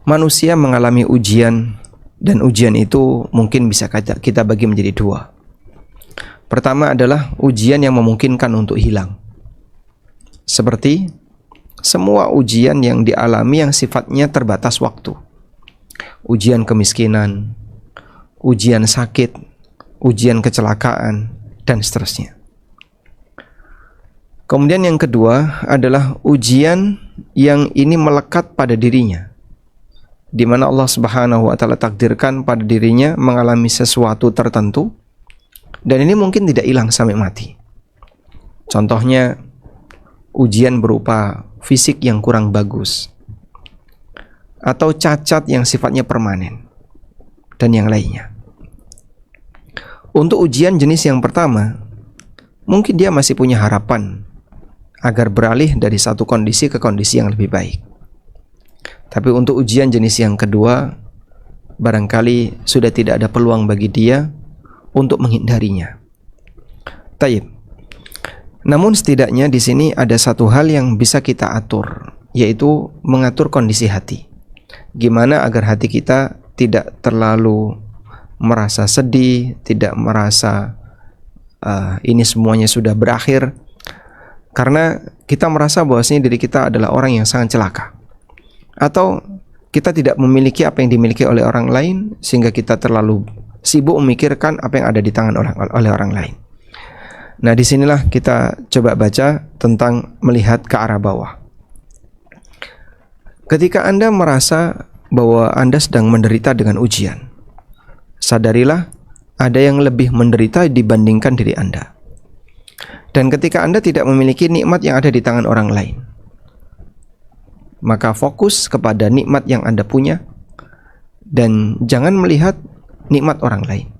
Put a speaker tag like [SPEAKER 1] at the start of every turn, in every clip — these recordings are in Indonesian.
[SPEAKER 1] Manusia mengalami ujian, dan ujian itu mungkin bisa kita bagi menjadi dua. Pertama adalah ujian yang memungkinkan untuk hilang, seperti semua ujian yang dialami yang sifatnya terbatas waktu. Ujian kemiskinan, ujian sakit, ujian kecelakaan, dan seterusnya. Kemudian yang kedua adalah ujian yang ini melekat pada dirinya, di mana Allah Subhanahu wa taala takdirkan pada dirinya mengalami sesuatu tertentu, dan ini mungkin tidak hilang sampai mati. Contohnya ujian berupa fisik yang kurang bagus, atau cacat yang sifatnya permanen, dan yang lainnya. Untuk ujian jenis yang pertama, mungkin dia masih punya harapan agar beralih dari satu kondisi ke kondisi yang lebih baik. Tapi untuk ujian jenis yang kedua, barangkali sudah tidak ada peluang bagi dia untuk menghindarinya. Taib. Namun setidaknya di sini ada satu hal yang bisa kita atur, yaitu mengatur kondisi hati. Gimana agar hati kita tidak terlalu merasa sedih, tidak merasa ini semuanya sudah berakhir, karena kita merasa bahwasanya diri kita adalah orang yang sangat celaka, atau kita tidak memiliki apa yang dimiliki oleh orang lain, sehingga kita terlalu sibuk memikirkan apa yang ada di tangan oleh orang lain. Nah, disinilah kita coba baca tentang melihat ke arah bawah. Ketika Anda merasa bahwa Anda sedang menderita dengan ujian, sadarilah ada yang lebih menderita dibandingkan diri Anda. Dan ketika Anda tidak memiliki nikmat yang ada di tangan orang lain, maka fokus kepada nikmat yang Anda punya, dan jangan melihat nikmat orang lain.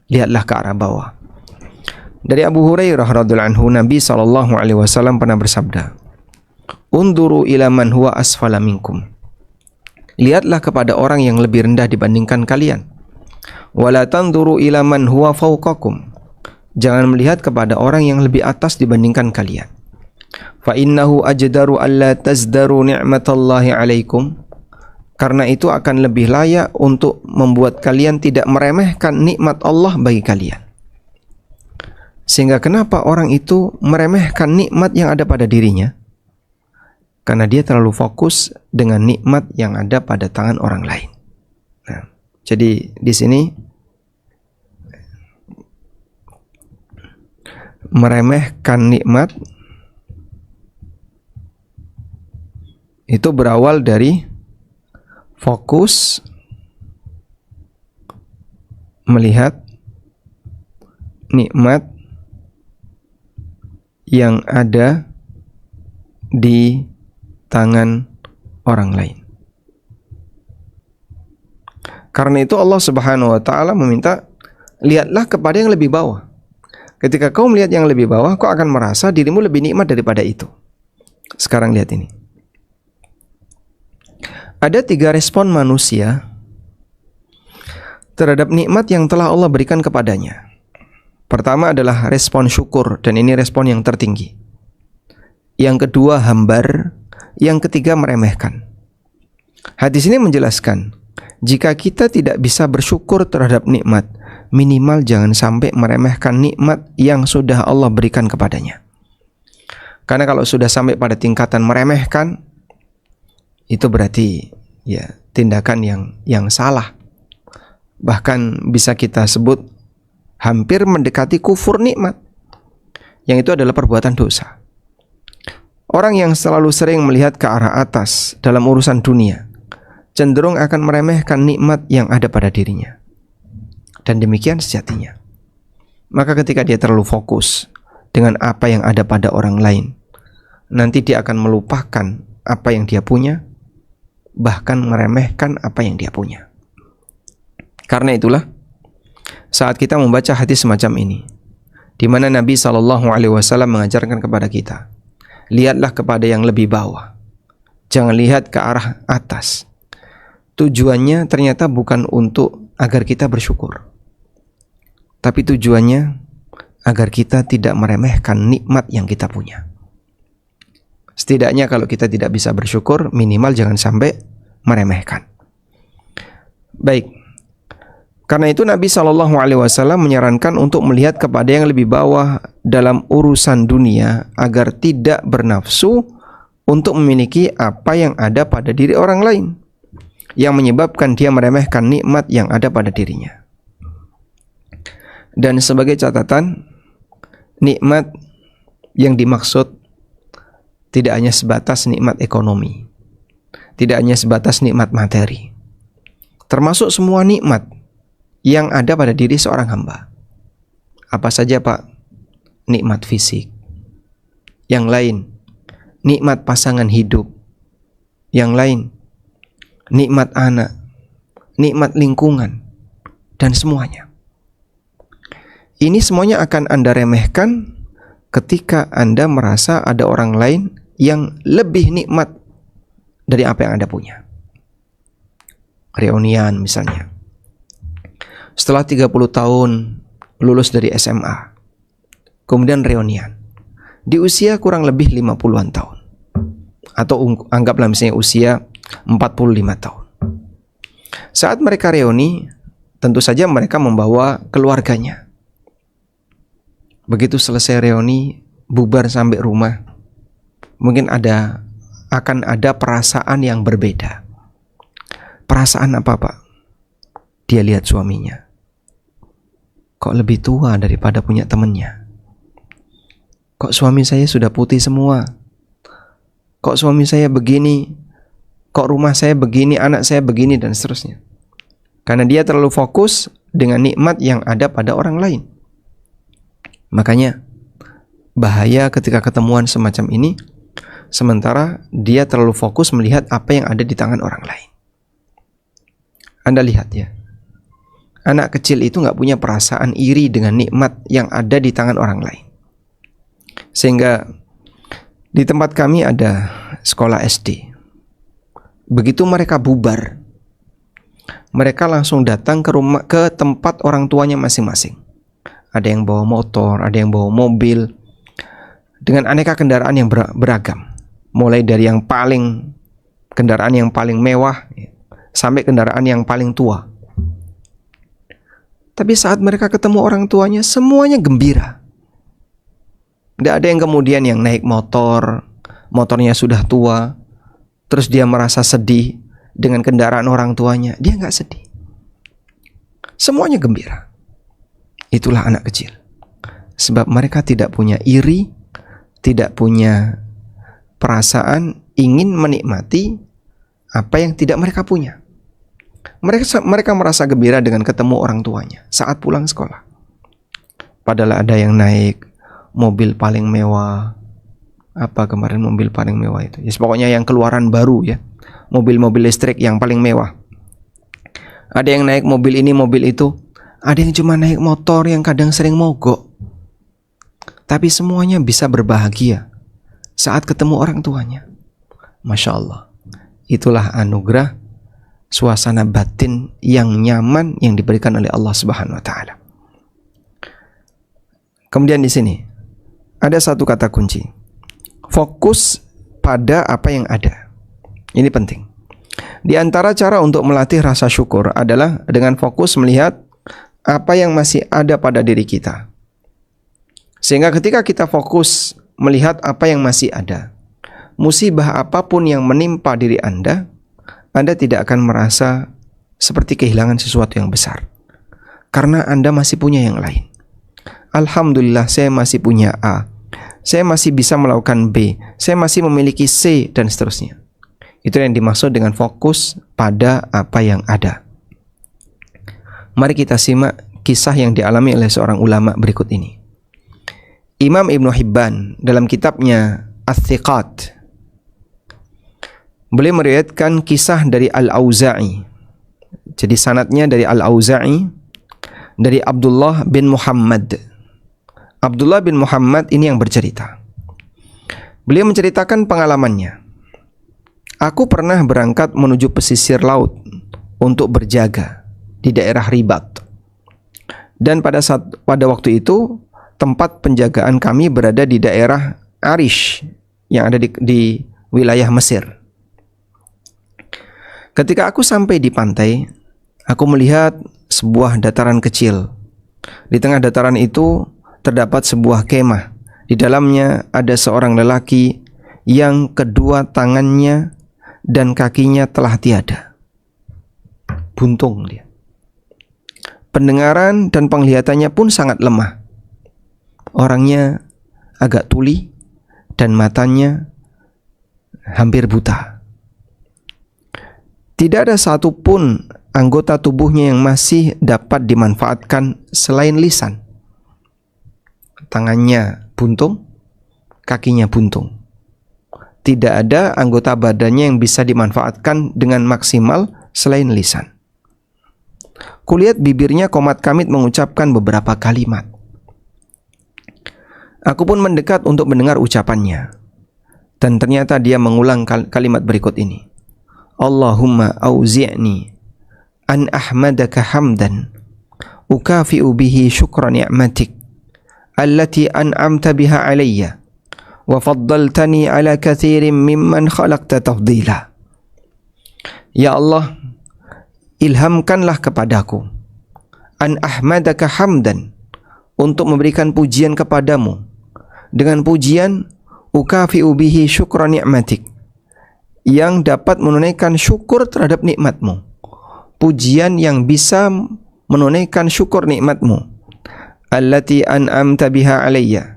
[SPEAKER 1] Lihatlah ke arah bawah. Dari Abu Hurairah radhiyallahu anhu, Nabi SAW pernah bersabda, "Unduru ila man huwa asfala minkum." Lihatlah kepada orang yang lebih rendah dibandingkan kalian. "Wala tanduru ila man huwa fawqakum." Jangan melihat kepada orang yang lebih atas dibandingkan kalian. "Fa innahu ajdaru alla tazdaru ni'matallahi 'alaikum." Karena itu akan lebih layak untuk membuat kalian tidak meremehkan nikmat Allah bagi kalian. Sehingga kenapa orang itu meremehkan nikmat yang ada pada dirinya? Karena dia terlalu fokus dengan nikmat yang ada pada tangan orang lain. Nah, jadi di sini meremehkan nikmat itu berawal dari fokus melihat nikmat yang ada di tangan orang lain. Karena itu Allah Subhanahu wa taala meminta, lihatlah kepada yang lebih bawah. Ketika kau melihat yang lebih bawah, kau akan merasa dirimu lebih nikmat daripada itu. Sekarang lihat ini. Ada 3 respon manusia terhadap nikmat yang telah Allah berikan kepadanya. Pertama adalah respon syukur, dan ini respon yang tertinggi. Yang kedua hambar, yang ketiga meremehkan. Hadis ini menjelaskan, jika kita tidak bisa bersyukur terhadap nikmat, minimal jangan sampai meremehkan nikmat yang sudah Allah berikan kepadanya. Karena kalau sudah sampai pada tingkatan meremehkan, itu berarti ya tindakan yang salah. Bahkan bisa kita sebut hampir mendekati kufur nikmat, yang itu adalah perbuatan dosa. Orang yang selalu sering melihat ke arah atas dalam urusan dunia cenderung akan meremehkan nikmat yang ada pada dirinya. Dan demikian sejatinya. Maka ketika dia terlalu fokus dengan apa yang ada pada orang lain, nanti dia akan melupakan apa yang dia punya, bahkan meremehkan apa yang dia punya. Karena itulah, saat kita membaca hadis semacam ini, di mana Nabi SAW mengajarkan kepada kita, lihatlah kepada yang lebih bawah, jangan lihat ke arah atas. Tujuannya ternyata bukan untuk agar kita bersyukur, tapi tujuannya agar kita tidak meremehkan nikmat yang kita punya. Setidaknya kalau kita tidak bisa bersyukur, minimal jangan sampai meremehkan. Baik. Karena itu Nabi SAW menyarankan untuk melihat kepada yang lebih bawah dalam urusan dunia agar tidak bernafsu untuk memiliki apa yang ada pada diri orang lain, yang menyebabkan dia meremehkan nikmat yang ada pada dirinya. Dan sebagai catatan, nikmat yang dimaksud tidak hanya sebatas nikmat ekonomi, tidak hanya sebatas nikmat materi, termasuk semua nikmat yang ada pada diri seorang hamba. Apa saja Pak? Nikmat fisik. Yang lain, nikmat pasangan hidup. Yang lain, nikmat anak, nikmat lingkungan, dan semuanya. Ini semuanya akan Anda remehkan ketika Anda merasa ada orang lain yang lebih nikmat dari apa yang Anda punya. Reunian misalnya. Setelah 30 tahun lulus dari SMA, kemudian reunian di usia kurang lebih 50-an tahun, atau anggaplah misalnya usia 45 tahun. Saat mereka reuni, tentu saja mereka membawa keluarganya. Begitu selesai reuni, bubar sampai rumah, mungkin akan ada perasaan yang berbeda. Perasaan apa Pak? Dia lihat suaminya, kok lebih tua daripada punya temannya. Kok suami saya sudah putih semua. Kok suami saya begini. Kok rumah saya begini, anak saya begini, dan seterusnya. Karena dia terlalu fokus dengan nikmat yang ada pada orang lain. Makanya bahaya ketika ketemuan semacam ini, sementara dia terlalu fokus melihat apa yang ada di tangan orang lain. Anda lihat ya, anak kecil itu gak punya perasaan iri dengan nikmat yang ada di tangan orang lain. Sehingga di tempat kami ada sekolah SD. Begitu mereka bubar, mereka langsung datang ke tempat orang tuanya masing-masing. Ada yang bawa motor, ada yang bawa mobil, dengan aneka kendaraan yang beragam. Mulai dari kendaraan yang paling mewah sampai kendaraan yang paling tua. Tapi saat mereka ketemu orang tuanya, semuanya gembira. Tidak ada yang kemudian yang naik motornya sudah tua, terus dia merasa sedih dengan kendaraan orang tuanya. Dia nggak sedih. Semuanya gembira. Itulah anak kecil. Sebab mereka tidak punya iri, tidak punya perasaan ingin menikmati apa yang tidak mereka punya. Mereka merasa gembira dengan ketemu orang tuanya saat pulang sekolah. Padahal ada yang naik mobil paling mewah. Apa kemarin mobil paling mewah itu? Ya, pokoknya yang keluaran baru ya. Mobil-mobil listrik yang paling mewah. Ada yang naik mobil ini, mobil itu. Ada yang cuma naik motor yang kadang sering mogok. Tapi semuanya bisa berbahagia saat ketemu orang tuanya. Masya Allah. Itulah anugerah suasana batin yang nyaman yang diberikan oleh Allah Subhanahu wa taala. Kemudian di sini ada satu kata kunci. Fokus pada apa yang ada. Ini penting. Di antara cara untuk melatih rasa syukur adalah dengan fokus melihat apa yang masih ada pada diri kita. Sehingga ketika kita fokus melihat apa yang masih ada, musibah apapun yang menimpa diri Anda tidak akan merasa seperti kehilangan sesuatu yang besar. Karena Anda masih punya yang lain. Alhamdulillah saya masih punya A. Saya masih bisa melakukan B. Saya masih memiliki C, dan seterusnya. Itu yang dimaksud dengan fokus pada apa yang ada. Mari kita simak kisah yang dialami oleh seorang ulama berikut ini. Imam Ibnu Hibban dalam kitabnya Ats-Tsiqat, beliau meriwayatkan kisah dari Al-Auza'i. Jadi sanadnya dari Al-Auza'i, dari Abdullah bin Muhammad. Abdullah bin Muhammad ini yang bercerita. Beliau menceritakan pengalamannya. Aku pernah berangkat menuju pesisir laut untuk berjaga di daerah Ribat. Dan pada waktu itu tempat penjagaan kami berada di daerah Arish yang ada di wilayah Mesir. Ketika aku sampai di pantai, Aku melihat sebuah dataran kecil. Di tengah dataran itu terdapat sebuah kemah. Di dalamnya ada seorang lelaki yang kedua tangannya dan kakinya telah tiada. Buntung dia. Pendengaran dan penglihatannya pun sangat lemah. Orangnya agak tuli dan matanya hampir buta. Tidak ada satupun anggota tubuhnya yang masih dapat dimanfaatkan selain lisan. Tangannya buntung, kakinya buntung. Tidak ada anggota badannya yang bisa dimanfaatkan dengan maksimal selain lisan. Kulihat bibirnya komat-kamit mengucapkan beberapa kalimat. Aku pun mendekat untuk mendengar ucapannya. Dan ternyata dia mengulang kalimat berikut ini. Allahumma auzi'ni an ahmadaka hamdan ukafi'u bihi syukra ni'matik allati an'amta biha alayya wa faddaltani ala kathirin mimman khalaqta tafdila. Ya Allah, ilhamkanlah kepadaku an ahmadaka hamdan, untuk memberikan pujian kepadamu dengan pujian ukafi'u bihi syukra ni'matik, yang dapat menunaikan syukur terhadap nikmatmu. Pujian yang bisa menunaikan syukur nikmatmu. Allati an'amta biha alayya,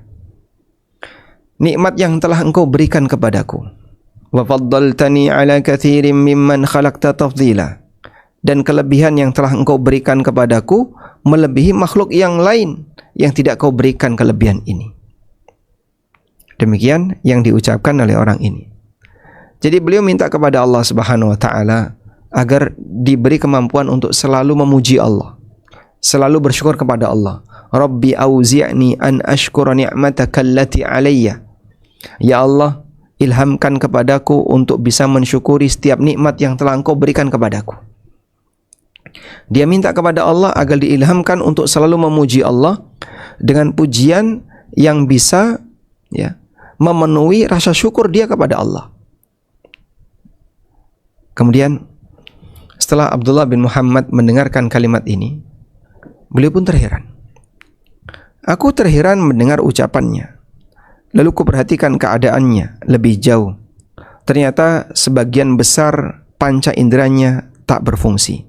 [SPEAKER 1] nikmat yang telah engkau berikan kepadaku. Wa faddaltani ala kathirin mimman khalaqta tafdila, dan kelebihan yang telah engkau berikan kepadaku melebihi makhluk yang lain yang tidak kau berikan kelebihan ini. Demikian yang diucapkan oleh orang ini. Jadi beliau minta kepada Allah Subhanahu wa taala agar diberi kemampuan untuk selalu memuji Allah, selalu bersyukur kepada Allah. Rabbi auzi'ni an ashkura ni'mataka allati alayya. Ya Allah, ilhamkan kepadaku untuk bisa mensyukuri setiap nikmat yang telah Engkau berikan kepadaku. Dia minta kepada Allah agar diilhamkan untuk selalu memuji Allah dengan pujian yang bisa memenuhi rasa syukur dia kepada Allah. Kemudian setelah Abdullah bin Muhammad mendengarkan kalimat ini, beliau pun terheran. Aku terheran mendengar ucapannya. Lalu kuperhatikan keadaannya lebih jauh. Ternyata sebagian besar panca inderanya tak berfungsi.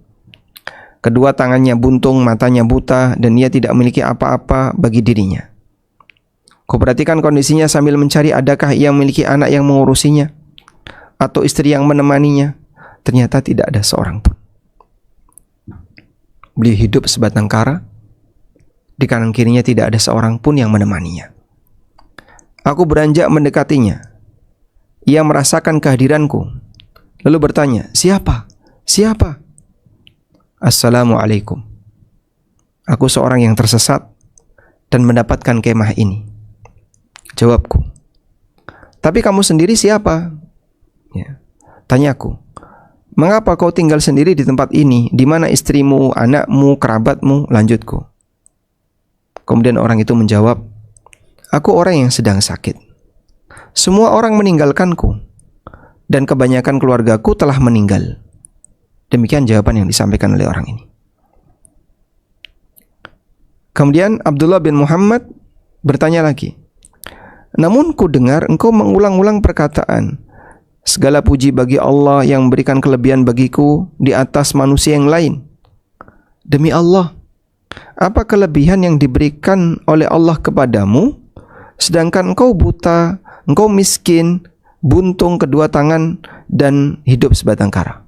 [SPEAKER 1] Kedua tangannya buntung, matanya buta, dan ia tidak memiliki apa-apa bagi dirinya. Kuperhatikan kondisinya sambil mencari adakah ia memiliki anak yang mengurusinya atau istri yang menemaninya. Ternyata tidak ada seorang pun. Beliau hidup sebatang kara. Di kanan kirinya tidak ada seorang pun yang menemaninya. Aku beranjak mendekatinya. Ia merasakan kehadiranku, lalu bertanya, "Siapa? Siapa?" "Assalamualaikum. Aku seorang yang tersesat dan mendapatkan kemah ini," jawabku. "Tapi kamu sendiri siapa?" Tanyaku. "Mengapa kau tinggal sendiri di tempat ini? Di mana istrimu, anakmu, kerabatmu?" Lanjutku. Kemudian orang itu menjawab, "Aku orang yang sedang sakit. Semua orang meninggalkanku dan kebanyakan keluargaku telah meninggal." Demikian jawaban yang disampaikan oleh orang ini. Kemudian Abdullah bin Muhammad bertanya lagi, "Namun ku dengar engkau mengulang-ulang perkataan, 'Segala puji bagi Allah yang memberikan kelebihan bagiku di atas manusia yang lain.' Demi Allah, apa kelebihan yang diberikan oleh Allah kepadamu, sedangkan engkau buta, engkau miskin, buntung kedua tangan, dan hidup sebatang kara?"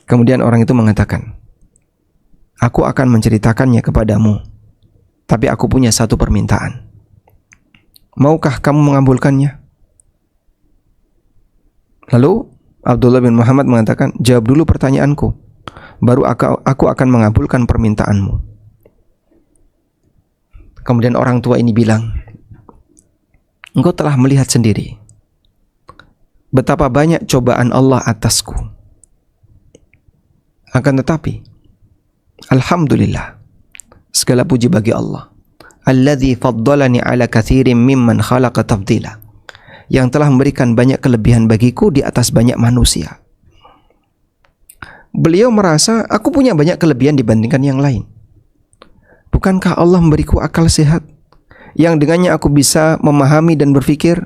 [SPEAKER 1] Kemudian orang itu mengatakan, "Aku akan menceritakannya kepadamu, tapi aku punya satu permintaan. Maukah kamu mengabulkannya?" Lalu Abdullah bin Muhammad mengatakan, "Jawab dulu pertanyaanku, baru aku akan mengabulkan permintaanmu." Kemudian orang tua ini bilang, "Engkau telah melihat sendiri betapa banyak cobaan Allah atasku. Akan tetapi, alhamdulillah, segala puji bagi Allah, alladzi faddalani ala katsirin mimman khalaqa tafdila, yang telah memberikan banyak kelebihan bagiku di atas banyak manusia. Beliau merasa aku punya banyak kelebihan dibandingkan yang lain. Bukankah Allah memberiku akal sehat yang dengannya aku bisa memahami dan berpikir?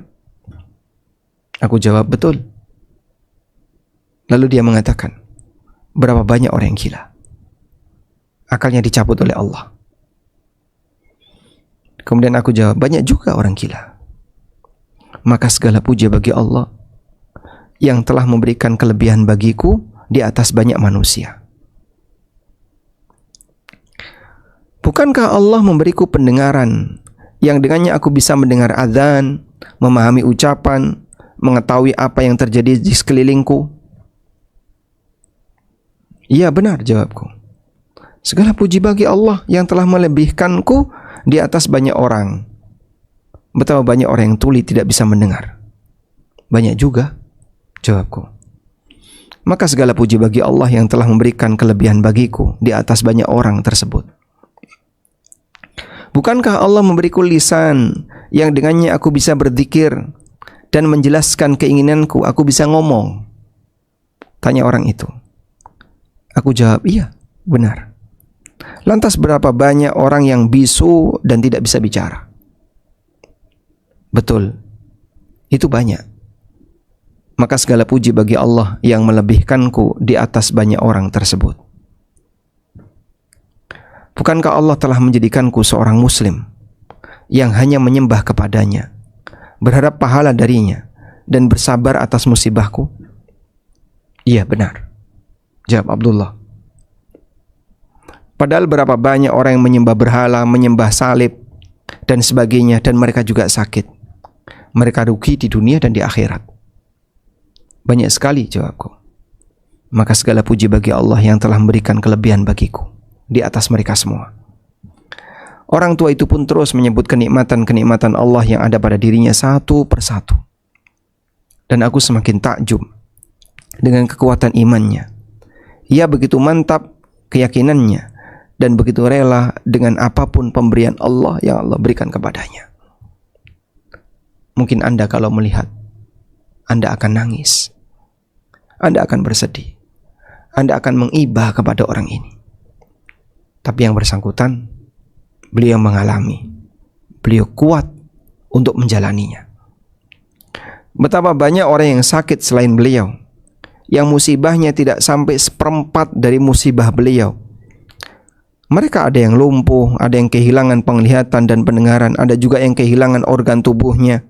[SPEAKER 1] Aku jawab, betul. Lalu dia mengatakan, berapa banyak orang yang gila? Akalnya dicabut oleh Allah. Kemudian aku jawab, banyak juga orang gila. Maka segala puji bagi Allah yang telah memberikan kelebihan bagiku di atas banyak manusia. Bukankah Allah memberiku pendengaran yang dengannya aku bisa mendengar azan, memahami ucapan, mengetahui apa yang terjadi di sekelilingku? Iya, benar, jawabku. Segala puji bagi Allah yang telah melebihkanku di atas banyak orang. Betapa banyak orang yang tuli tidak bisa mendengar. Banyak juga, jawabku. Maka segala puji bagi Allah yang telah memberikan kelebihan bagiku di atas banyak orang tersebut. Bukankah Allah memberiku lisan yang dengannya aku bisa berzikir dan menjelaskan keinginanku, aku bisa ngomong? Tanya orang itu. Aku jawab, iya, benar. Lantas berapa banyak orang yang bisu dan tidak bisa bicara? Betul, itu banyak. Maka segala puji bagi Allah yang melebihkanku di atas banyak orang tersebut. Bukankah Allah telah menjadikanku seorang muslim yang hanya menyembah kepadanya, berharap pahala darinya, dan bersabar atas musibahku? Iya, benar, jawab Abdullah. Padahal berapa banyak orang yang menyembah berhala, menyembah salib, dan sebagainya, dan mereka juga sakit. Mereka rugi di dunia dan di akhirat. Banyak sekali, jawabku. Maka segala puji bagi Allah yang telah memberikan kelebihan bagiku di atas mereka semua. Orang tua itu pun terus menyebut kenikmatan-kenikmatan Allah yang ada pada dirinya satu persatu. Dan aku semakin takjub dengan kekuatan imannya. Ia begitu mantap keyakinannya dan begitu rela dengan apapun pemberian Allah yang Allah berikan kepadanya. Mungkin Anda kalau melihat, Anda akan nangis, Anda akan bersedih, Anda akan mengibah kepada orang ini. Tapi yang bersangkutan, beliau mengalami, beliau kuat untuk menjalaninya. Betapa banyak orang yang sakit selain beliau, yang musibahnya tidak sampai seperempat dari musibah beliau. Mereka ada yang lumpuh, ada yang kehilangan penglihatan dan pendengaran, ada juga yang kehilangan organ tubuhnya.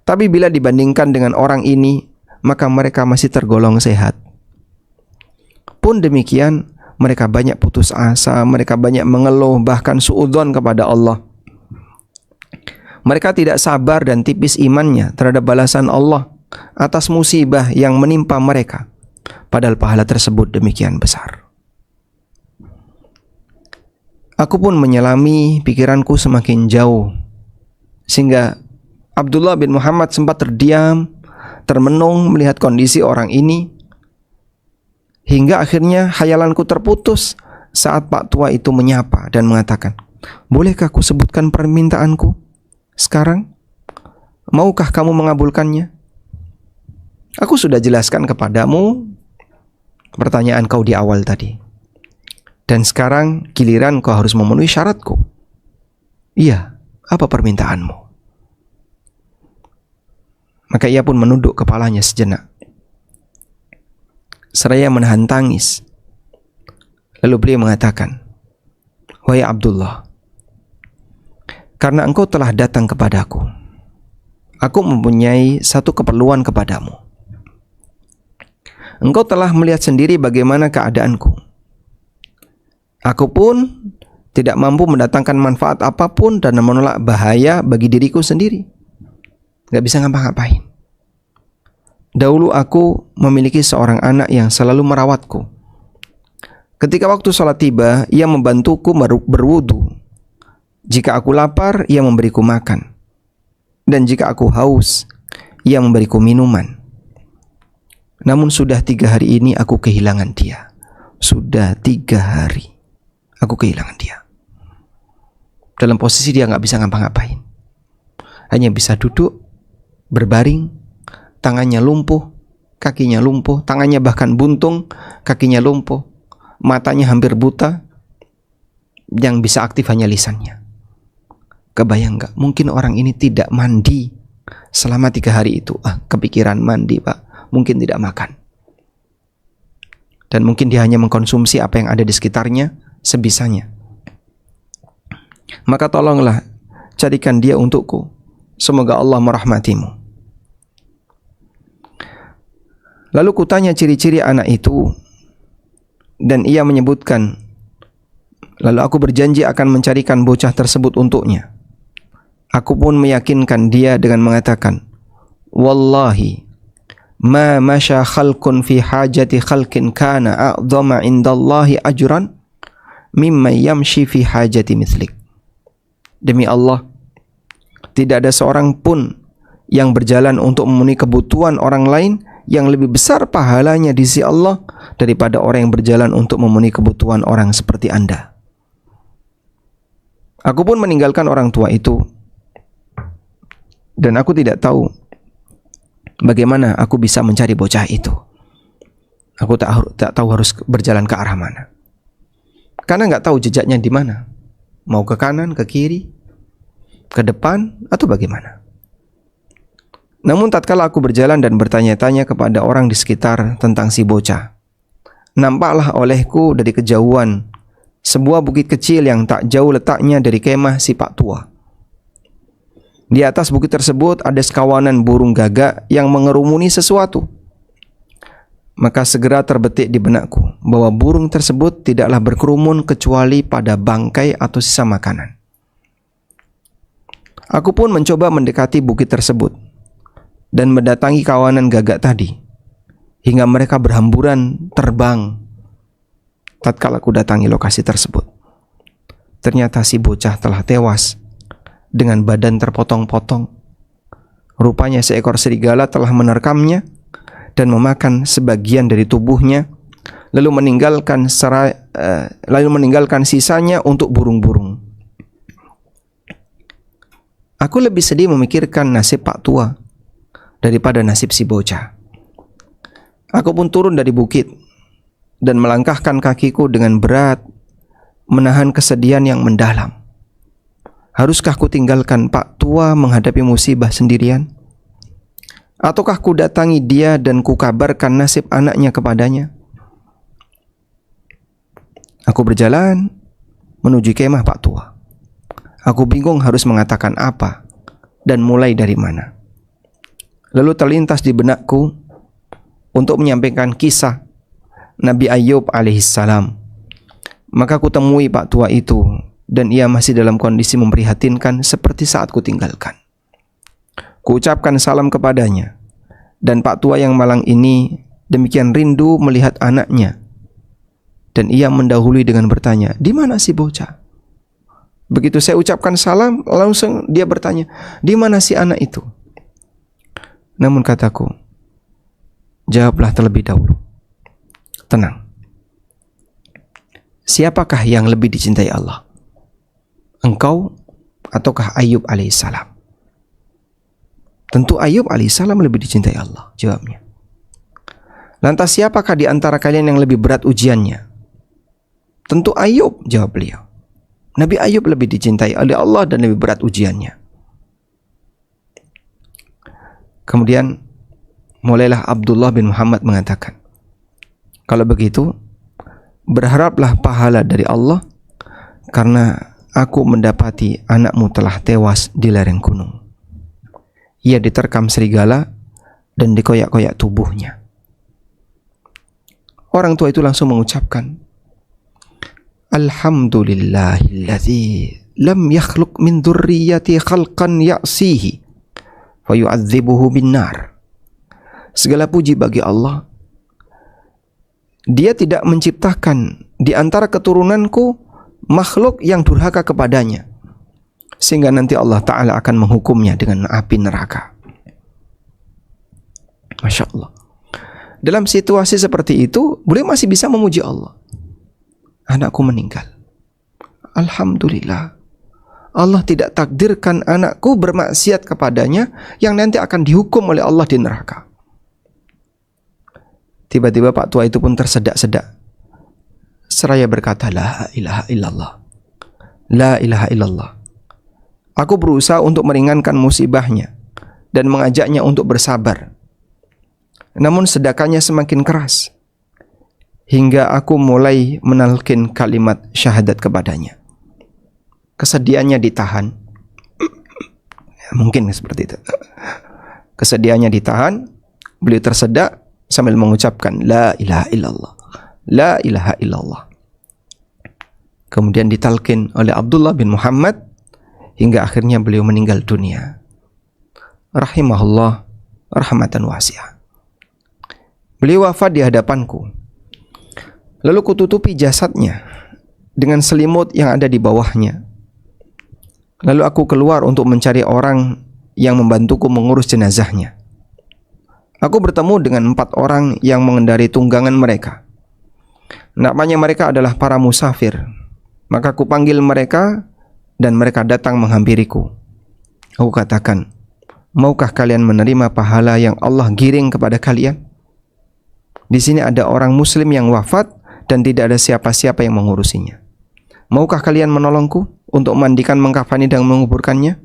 [SPEAKER 1] Tapi bila dibandingkan dengan orang ini, maka mereka masih tergolong sehat. Pun demikian, mereka banyak putus asa, mereka banyak mengeluh, bahkan suudzon kepada Allah. Mereka tidak sabar dan tipis imannya terhadap balasan Allah atas musibah yang menimpa mereka, padahal pahala tersebut demikian besar. Aku pun menyelami, pikiranku semakin jauh, sehingga Abdullah bin Muhammad sempat terdiam, termenung melihat kondisi orang ini, hingga akhirnya hayalanku terputus saat Pak Tua itu menyapa dan mengatakan, bolehkah aku sebutkan permintaanku sekarang? Maukah kamu mengabulkannya? Aku sudah jelaskan kepadamu pertanyaan kau di awal tadi. Dan sekarang giliran kau harus memenuhi syaratku. Iya, apa permintaanmu? Maka ia pun menunduk kepalanya sejenak, seraya menahan tangis. Lalu beliau mengatakan, wahai Abdullah, karena engkau telah datang kepadaku, aku mempunyai satu keperluan kepadamu. Engkau telah melihat sendiri bagaimana keadaanku. Aku pun tidak mampu mendatangkan manfaat apapun dan menolak bahaya bagi diriku sendiri. Gak bisa ngapa-ngapain. Dahulu aku memiliki seorang anak yang selalu merawatku. Ketika waktu sholat tiba, ia membantuku berwudu. Jika aku lapar, ia memberiku makan. Dan jika aku haus, ia memberiku minuman. Namun sudah 3 hari ini aku kehilangan dia. Sudah 3 hari aku kehilangan dia. Dalam posisi dia gak bisa ngapa-ngapain. Hanya bisa duduk, berbaring, tangannya lumpuh, kakinya lumpuh, tangannya bahkan buntung, kakinya lumpuh, matanya hampir buta, yang bisa aktif hanya lisannya. Kebayang nggak? Mungkin orang ini tidak mandi selama 3 hari itu. Kepikiran mandi Pak, mungkin tidak makan. Dan mungkin dia hanya mengkonsumsi apa yang ada di sekitarnya sebisanya. Maka tolonglah carikan dia untukku. Semoga Allah merahmatimu. Lalu kutanya ciri-ciri anak itu, dan ia menyebutkan, lalu aku berjanji akan mencarikan bocah tersebut untuknya. Aku pun meyakinkan dia dengan mengatakan, wallahi ma masya khalqun fi hajati khalqin kana a'dhama indallahi ajran mimma yamshi fi hajati mithlik. Demi Allah, tidak ada seorang pun yang berjalan untuk memenuhi kebutuhan orang lain yang lebih besar pahalanya di sisi Allah daripada orang yang berjalan untuk memenuhi kebutuhan orang seperti Anda. Aku pun meninggalkan orang tua itu, dan aku tidak tahu bagaimana aku bisa mencari bocah itu. Aku tak tahu harus berjalan ke arah mana, karena nggak tahu jejaknya di mana. Mau ke kanan, ke kiri, ke depan, atau bagaimana. Namun tatkala aku berjalan dan bertanya-tanya kepada orang di sekitar tentang si bocah, nampaklah olehku dari kejauhan sebuah bukit kecil yang tak jauh letaknya dari kemah si Pak Tua. Di atas bukit tersebut ada sekawanan burung gagak yang mengerumuni sesuatu. Maka segera terbetik di benakku bahwa burung tersebut tidaklah berkerumun kecuali pada bangkai atau sisa makanan. Aku pun mencoba mendekati bukit tersebut dan mendatangi kawanan gagak tadi, hingga mereka berhamburan terbang. Tatkala aku datangi lokasi tersebut, ternyata si bocah telah tewas dengan badan terpotong-potong. Rupanya seekor serigala telah menerkamnya dan memakan sebagian dari tubuhnya, lalu meninggalkan sisanya untuk burung-burung. Aku lebih sedih memikirkan nasib Pak Tua daripada nasib si bocah. Aku pun turun dari bukit dan melangkahkan kakiku dengan berat, menahan kesedihan yang mendalam. Haruskah ku tinggalkan Pak Tua menghadapi musibah sendirian? Ataukah ku datangi dia dan ku kabarkan nasib anaknya kepadanya? Aku berjalan menuju kemah Pak Tua. Aku bingung harus mengatakan apa dan mulai dari mana. Lalu terlintas di benakku untuk menyampaikan kisah Nabi Ayub alaihissalam. Maka ku temui Pak Tua itu, dan ia masih dalam kondisi memprihatinkan seperti saat ku tinggalkan. Ku ucapkan salam kepadanya, dan Pak Tua yang malang ini demikian rindu melihat anaknya. Dan ia mendahului dengan bertanya, di mana si bocah? Begitu saya ucapkan salam, langsung dia bertanya, di mana si anak itu? Namun kataku, jawablah terlebih dahulu. Tenang. Siapakah yang lebih dicintai Allah? Engkau ataukah Ayub alaihissalam? Tentu Ayub alaihissalam lebih dicintai Allah, jawabnya. Lantas siapakah di antara kalian yang lebih berat ujiannya? Tentu Ayub, jawab beliau. Nabi Ayub lebih dicintai oleh Allah dan lebih berat ujiannya. Kemudian mulailah Abdullah bin Muhammad mengatakan, kalau begitu berharaplah pahala dari Allah, karena aku mendapati anakmu telah tewas di lereng gunung. Ia diterkam serigala dan dikoyak-koyak tubuhnya. Orang tua itu langsung mengucapkan, Alhamdulillahilladzi lam yakhluq min dzurriyyati khalqan ya'sihi wa yu'adzibuhu bin nar. Segala puji bagi Allah. Dia tidak menciptakan di antara keturunanku makhluk yang durhaka kepadanya, sehingga nanti Allah Ta'ala akan menghukumnya dengan api neraka. Masya Allah. Dalam situasi seperti itu, beliau masih bisa memuji Allah. Anakku meninggal. Alhamdulillah. Allah tidak takdirkan anakku bermaksiat kepadanya yang nanti akan dihukum oleh Allah di neraka. Tiba-tiba Pak Tua itu pun tersedak-sedak seraya berkata, la ilaha illallah, la ilaha illallah. Aku berusaha untuk meringankan musibahnya dan mengajaknya untuk bersabar. Namun sedakannya semakin keras hingga aku mulai menalkin kalimat syahadat kepadanya. Kesedihannya ditahan. Ya, mungkin seperti itu. Kesedihannya ditahan, beliau tersedak sambil mengucapkan la ilaha illallah, la ilaha illallah. Kemudian ditalkin oleh Abdullah bin Muhammad hingga akhirnya beliau meninggal dunia. Rahimahullah rahmatan wasi'ah. Beliau wafat di hadapanku. Lalu kututupi jasadnya dengan selimut yang ada di bawahnya. Lalu aku keluar untuk mencari orang yang membantuku mengurus jenazahnya. Aku bertemu dengan 4 orang yang mengendarai tunggangan mereka. Nampaknya mereka adalah para musafir. Maka aku panggil mereka dan mereka datang menghampiriku. Aku katakan, maukah kalian menerima pahala yang Allah giring kepada kalian? Di sini ada orang muslim yang wafat dan tidak ada siapa-siapa yang mengurusinya. Maukah kalian menolongku untuk memandikan, mengkafani dan menguburkannya?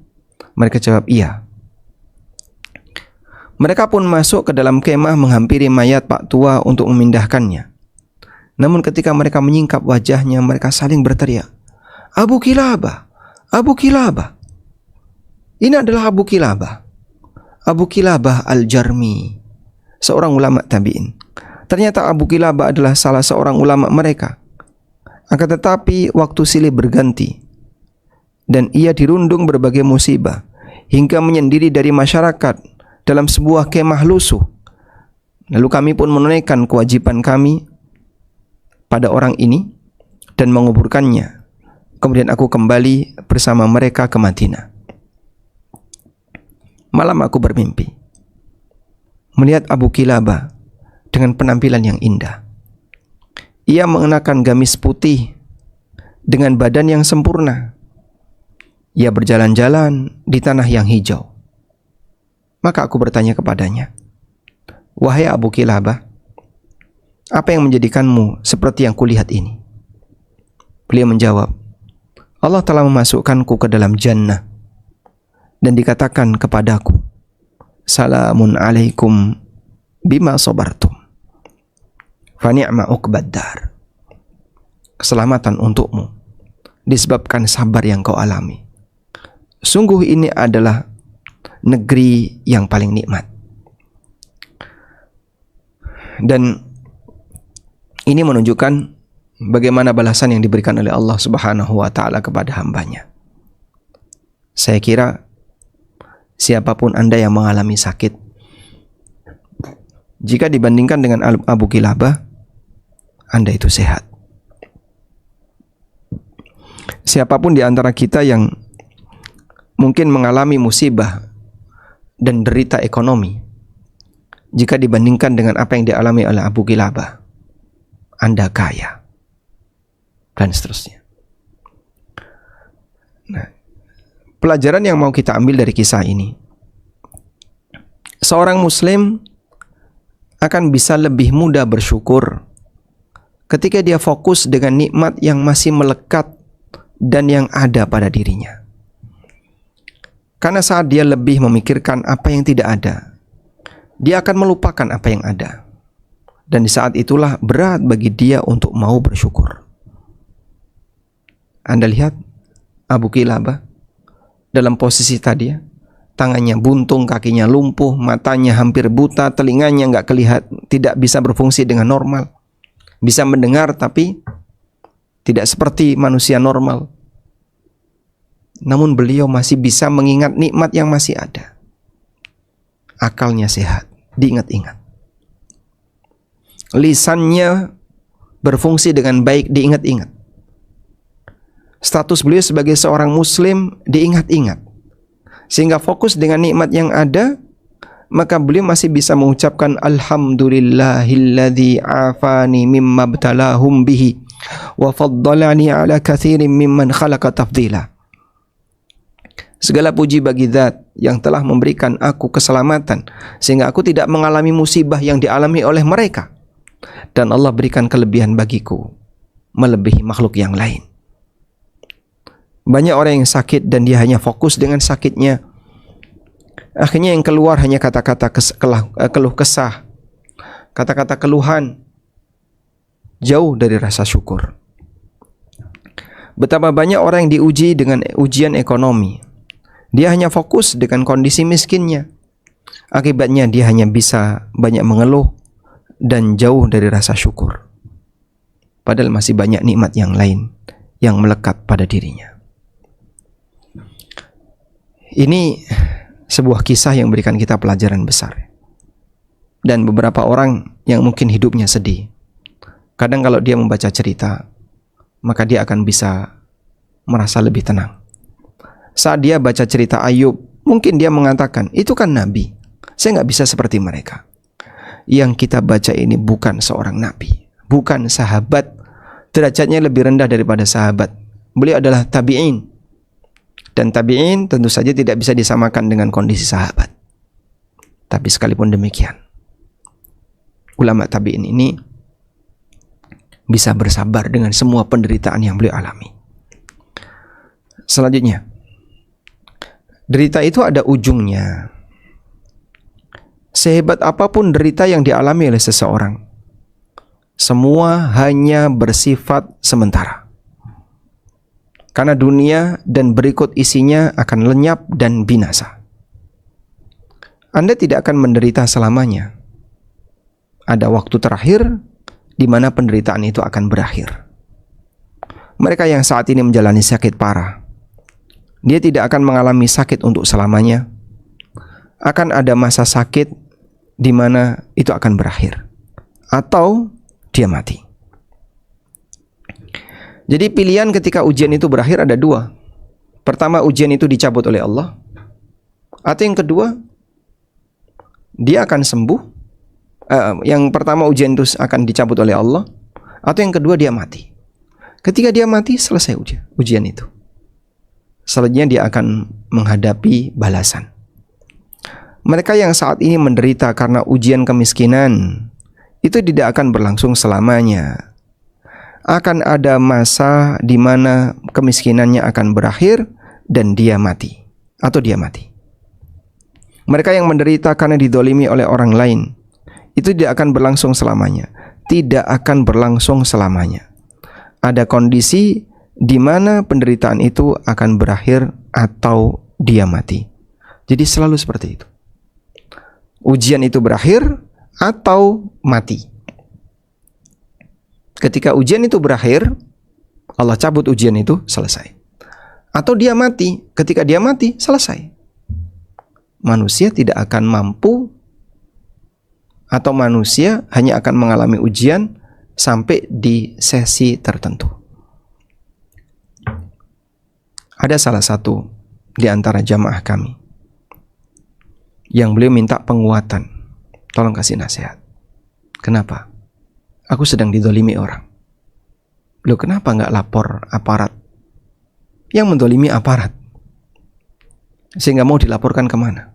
[SPEAKER 1] Mereka jawab, iya. Mereka pun masuk ke dalam kemah menghampiri mayat Pak Tua untuk memindahkannya. Namun ketika mereka menyingkap wajahnya, mereka saling berteriak, Abu Kilabah, Abu Kilabah. Ini adalah Abu Kilabah, Abu Kilabah Al-Jarmi, seorang ulama tabi'in. Ternyata Abu Kilabah adalah salah seorang ulama mereka. Akan tetapi waktu silih berganti dan ia dirundung berbagai musibah hingga menyendiri dari masyarakat dalam sebuah kemah lusuh. Lalu kami pun menunaikan kewajiban kami pada orang ini dan menguburkannya. Kemudian aku kembali bersama mereka ke Madinah. Malam aku bermimpi melihat Abu Kilabah dengan penampilan yang indah. Ia mengenakan gamis putih dengan badan yang sempurna. Ia berjalan-jalan di tanah yang hijau. Maka aku bertanya kepadanya, wahai Abu Kilabah, apa yang menjadikanmu seperti yang kulihat ini? Beliau menjawab, Allah telah memasukkanku ke dalam jannah dan dikatakan kepadaku, salamun alaikum bima sabartum fa ni'ma uqbad dar. Keselamatan untukmu disebabkan sabar yang kau alami. Sungguh ini adalah negeri yang paling nikmat. Dan ini menunjukkan bagaimana balasan yang diberikan oleh Allah Subhanahu wa ta'ala kepada hambanya. Saya kira siapapun Anda yang mengalami sakit, jika dibandingkan dengan Abu Kilabah, Anda itu sehat. Siapapun di antara kita yang mungkin mengalami musibah dan derita ekonomi, jika dibandingkan dengan apa yang dialami oleh Abu Kilabah, Anda kaya, dan seterusnya. Nah, pelajaran yang mau kita ambil dari kisah ini, seorang muslim akan bisa lebih mudah bersyukur ketika dia fokus dengan nikmat yang masih melekat dan yang ada pada dirinya. Karena saat dia lebih memikirkan apa yang tidak ada, dia akan melupakan apa yang ada. Dan di saat itulah berat bagi dia untuk mau bersyukur. Anda lihat Abu Kilabah dalam posisi tadi ya, tangannya buntung, kakinya lumpuh, matanya hampir buta, telinganya nggak kelihatan, tidak bisa berfungsi dengan normal. Bisa mendengar tapi tidak seperti manusia normal. Namun beliau masih bisa mengingat nikmat yang masih ada. Akalnya sehat, diingat-ingat. Lisannya berfungsi dengan baik, diingat-ingat. Status beliau sebagai seorang muslim diingat-ingat. Sehingga fokus dengan nikmat yang ada, maka beliau masih bisa mengucapkan alhamdulillahilladzi afani mimma btalahum bihi wa faddalani ala katsirin mimman khalaqa tafdila. Segala puji bagi Zat yang telah memberikan aku keselamatan sehingga aku tidak mengalami musibah yang dialami oleh mereka. dan Allah berikan kelebihan bagiku melebihi makhluk yang lain. Banyak orang yang sakit dan dia hanya fokus dengan sakitnya. Akhirnya yang keluar hanya kata-kata keluh kesah, kata-kata keluhan, jauh dari rasa syukur. Betapa banyak orang yang diuji dengan ujian ekonomi. Dia hanya fokus dengan kondisi miskinnya. Akibatnya dia hanya bisa banyak mengeluh dan jauh dari rasa syukur. Padahal masih banyak nikmat yang lain yang melekat pada dirinya. Ini sebuah kisah yang memberikan kita pelajaran besar. Dan beberapa orang yang mungkin hidupnya sedih, kadang kalau dia membaca cerita, maka dia akan bisa merasa lebih tenang. Saat dia baca cerita Ayub, mungkin dia mengatakan, itu kan nabi, saya nggak bisa seperti mereka. Yang kita baca ini bukan seorang nabi, bukan sahabat, derajatnya lebih rendah daripada sahabat. Beliau adalah tabi'in. Dan tabi'in tentu saja tidak bisa disamakan dengan kondisi sahabat. Tapi sekalipun demikian, ulama tabi'in ini bisa bersabar dengan semua penderitaan yang beliau alami. Selanjutnya, derita itu ada ujungnya. Sehebat apapun derita yang dialami oleh seseorang, semua hanya bersifat sementara. Karena dunia dan berikut isinya akan lenyap dan binasa. Anda tidak akan menderita selamanya. Ada waktu terakhir di mana penderitaan itu akan berakhir. Mereka yang saat ini menjalani sakit parah, dia tidak akan mengalami sakit untuk selamanya. Akan ada masa sakit di mana itu akan berakhir, atau dia mati. Jadi pilihan ketika ujian itu berakhir ada dua. Pertama, ujian itu dicabut oleh Allah. Atau yang kedua, dia akan sembuh. Yang pertama, ujian itu akan dicabut oleh Allah. Atau yang kedua, dia mati. Ketika dia mati, selesai ujian itu. Selanjutnya dia akan menghadapi balasan. Mereka yang saat ini menderita karena ujian kemiskinan, itu tidak akan berlangsung selamanya. Akan ada masa di mana kemiskinannya akan berakhir dan dia mati, atau dia mati. Mereka yang menderita karena didolimi oleh orang lain, itu tidak akan berlangsung selamanya. Tidak akan berlangsung selamanya. Ada kondisi di mana penderitaan itu akan berakhir atau dia mati. Jadi selalu seperti itu. Ujian itu berakhir atau mati. Ketika ujian itu berakhir, Allah cabut ujian itu, selesai. Atau dia mati, ketika dia mati, selesai. Manusia tidak akan mampu, atau manusia hanya akan mengalami ujian sampai di sesi tertentu. Ada salah satu di antara jamaah kami yang beliau minta penguatan. Tolong kasih nasihat. Kenapa? Aku sedang didolimi orang. Loh, kenapa nggak lapor aparat? Yang mendolimi aparat, sehingga mau dilaporkan kemana?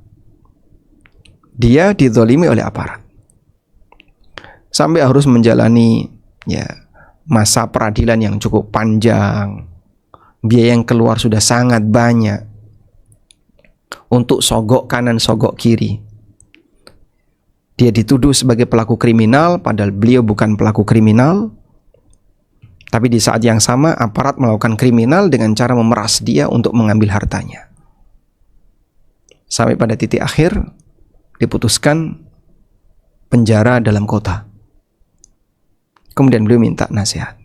[SPEAKER 1] Dia didolimi oleh aparat, sampai harus menjalani masa peradilan yang cukup panjang. Biaya yang keluar sudah sangat banyak untuk sogok kanan, sogok kiri. Dia dituduh sebagai pelaku kriminal, padahal beliau bukan pelaku kriminal. Tapi di saat yang sama, aparat melakukan kriminal dengan cara memeras dia untuk mengambil hartanya. Sampai pada titik akhir, diputuskan penjara dalam kota. Kemudian beliau minta nasihat.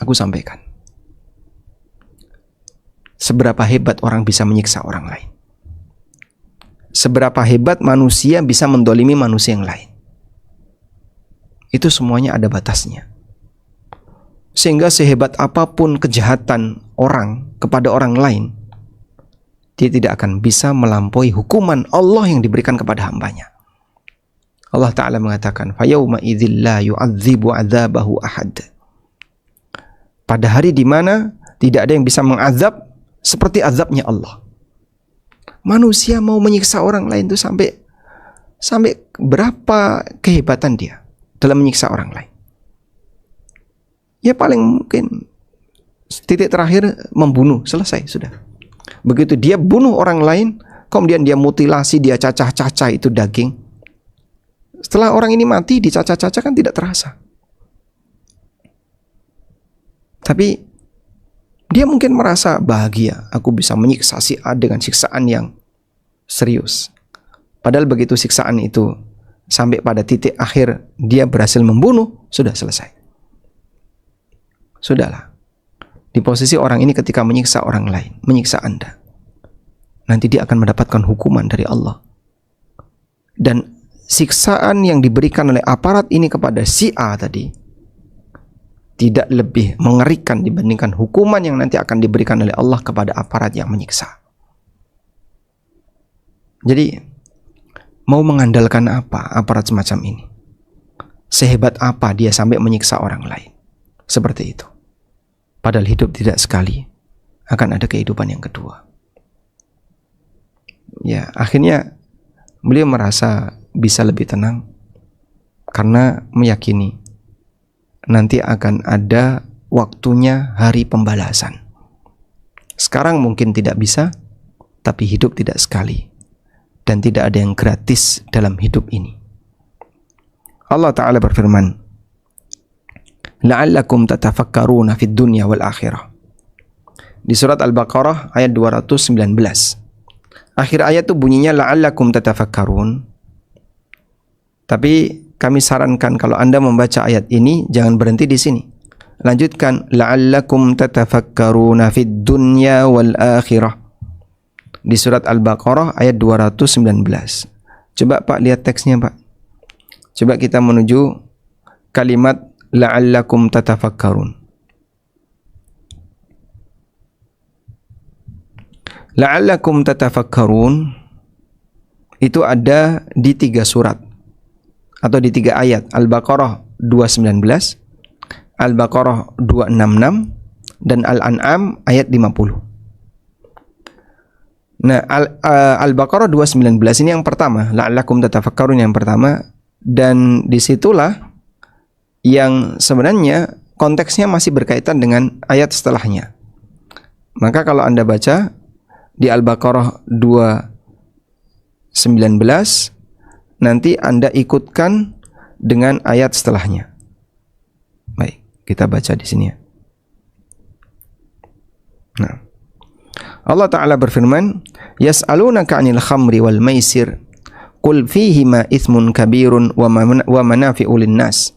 [SPEAKER 1] Aku sampaikan. Seberapa hebat orang bisa menyiksa orang lain. Seberapa hebat manusia bisa mendolimi manusia yang lain. Itu semuanya ada batasnya. Sehingga sehebat apapun kejahatan orang kepada orang lain, dia tidak akan bisa melampaui hukuman Allah yang diberikan kepada hambanya. Allah Ta'ala mengatakan, فَيَوْمَ إِذِلْ لَا يُعَذِّبُ عَذَابَهُ أَحَدٍ. Pada hari di mana tidak ada yang bisa mengazab seperti azabnya Allah. Manusia mau menyiksa orang lain itu sampai berapa kehebatan dia. dalam menyiksa orang lain. Ya paling mungkin titik terakhir membunuh, selesai sudah. Begitu dia bunuh orang lain, kemudian dia mutilasi, dia cacah-cacah itu daging. Setelah orang ini mati, dicacah-cacah kan tidak terasa. Tapi dia mungkin merasa bahagia, aku bisa menyiksa si A dengan siksaan yang serius. Padahal begitu siksaan itu sampai pada titik akhir dia berhasil membunuh, sudah selesai. Sudahlah. Di posisi orang ini ketika menyiksa orang lain, menyiksa Anda, nanti dia akan mendapatkan hukuman dari Allah. Dan siksaan yang diberikan oleh aparat ini kepada si A tadi tidak lebih mengerikan dibandingkan hukuman yang nanti akan diberikan oleh Allah kepada aparat yang menyiksa. Jadi mau mengandalkan apa aparat semacam ini? Sehebat apa dia sampai menyiksa orang lain? Seperti itu. Padahal hidup tidak sekali, akan ada kehidupan yang kedua. Ya, akhirnya beliau merasa bisa lebih tenang karena meyakini nanti akan ada waktunya hari pembalasan. Sekarang mungkin tidak bisa, tapi hidup tidak sekali. Dan tidak ada yang gratis dalam hidup ini. Allah Ta'ala berfirman, la'allakum tatafakkaruna fid dunya wal akhirah. Di surat Al-Baqarah ayat 219. Akhir ayat itu bunyinya la'allakum tatafakkarun. Tapi kami sarankan kalau Anda membaca ayat ini jangan berhenti di sini. Lanjutkan la'allakum tatafakkaruna fid dunya wal akhirah. Di surat Al-Baqarah ayat 219. Coba Pak lihat teksnya Pak. Coba kita menuju kalimat la'allakum tatafakkarun. La'allakum tatafakkarun itu ada di 3 surat atau di 3 ayat. Al-Baqarah 219, Al-Baqarah 266, dan Al-An'am ayat 50. Nah, Al-Baqarah 219 ini yang pertama, la'allakum tatafakkarun yang pertama, dan disitulah yang sebenarnya konteksnya masih berkaitan dengan ayat setelahnya. Maka kalau Anda baca di Al-Baqarah 219, nanti Anda ikutkan dengan ayat setelahnya. Baik, kita baca di sini ya. Nah, Allah Ta'ala berfirman, yas'alunaka 'anil khamri wal maisir qul fihima ithmun kabirun wa manafi'u lin-nas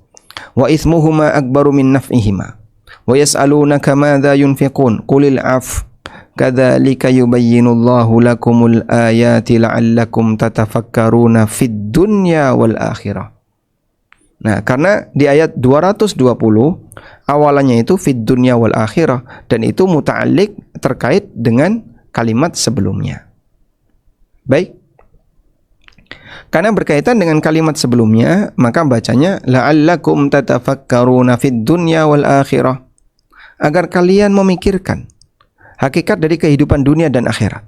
[SPEAKER 1] wa ithmuhuma akbaru min naf'ihima wa yas'alunaka madza yunfiqun qulil 'af kadzalika yubayyinullahu lakumul ayati la'allakum tatafakkaruna fid dunya wal akhirah. Nah, karena di ayat 220 awalannya itu fid dunya wal akhirah, dan itu muta'alliq terkait dengan kalimat sebelumnya. Baik. Karena berkaitan dengan kalimat sebelumnya, maka bacanya la'allakum tatafakkaruna fid dunya wal akhirah, agar kalian memikirkan hakikat dari kehidupan dunia dan akhirat.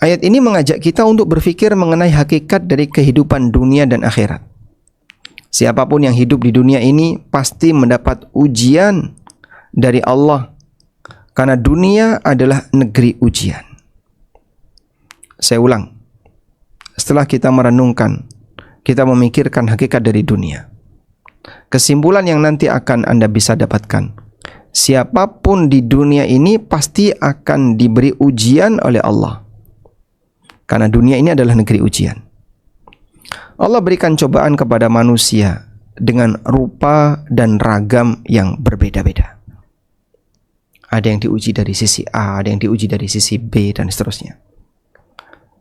[SPEAKER 1] Ayat ini mengajak kita untuk berpikir mengenai hakikat dari kehidupan dunia dan akhirat. Siapapun yang hidup di dunia ini pasti mendapat ujian dari Allah, karena dunia adalah negeri ujian. Saya ulang, setelah kita merenungkan, kita memikirkan hakikat dari dunia, kesimpulan yang nanti akan Anda bisa dapatkan, siapapun di dunia ini pasti akan diberi ujian oleh Allah, karena dunia ini adalah negeri ujian. Allah berikan cobaan kepada manusia dengan rupa dan ragam yang berbeda-beda. Ada yang diuji dari sisi A, ada yang diuji dari sisi B, dan seterusnya.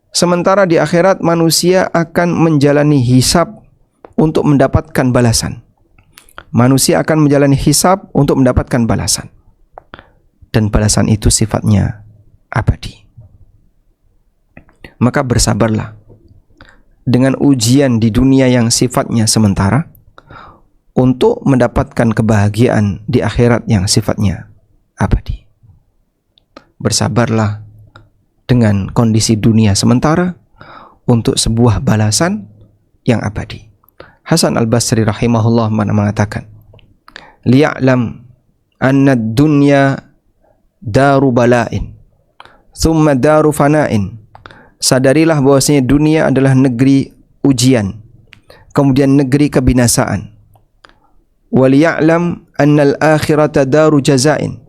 [SPEAKER 1] Sementara di akhirat manusia akan menjalani hisab untuk mendapatkan balasan. Manusia akan menjalani hisab untuk mendapatkan balasan. Dan balasan itu sifatnya abadi. Maka bersabarlah dengan ujian di dunia yang sifatnya sementara untuk mendapatkan kebahagiaan di akhirat yang sifatnya abadi. Bersabarlah dengan kondisi dunia sementara untuk sebuah balasan yang abadi. Hasan Al-Basri rahimahullah mengatakan, liya'lam anna dunya daru bala'in thumma daru fana'in. Sadarilah bahwasanya dunia adalah negeri ujian, kemudian negeri kebinasaan. Waliya'lam annal akhirata daru jazain.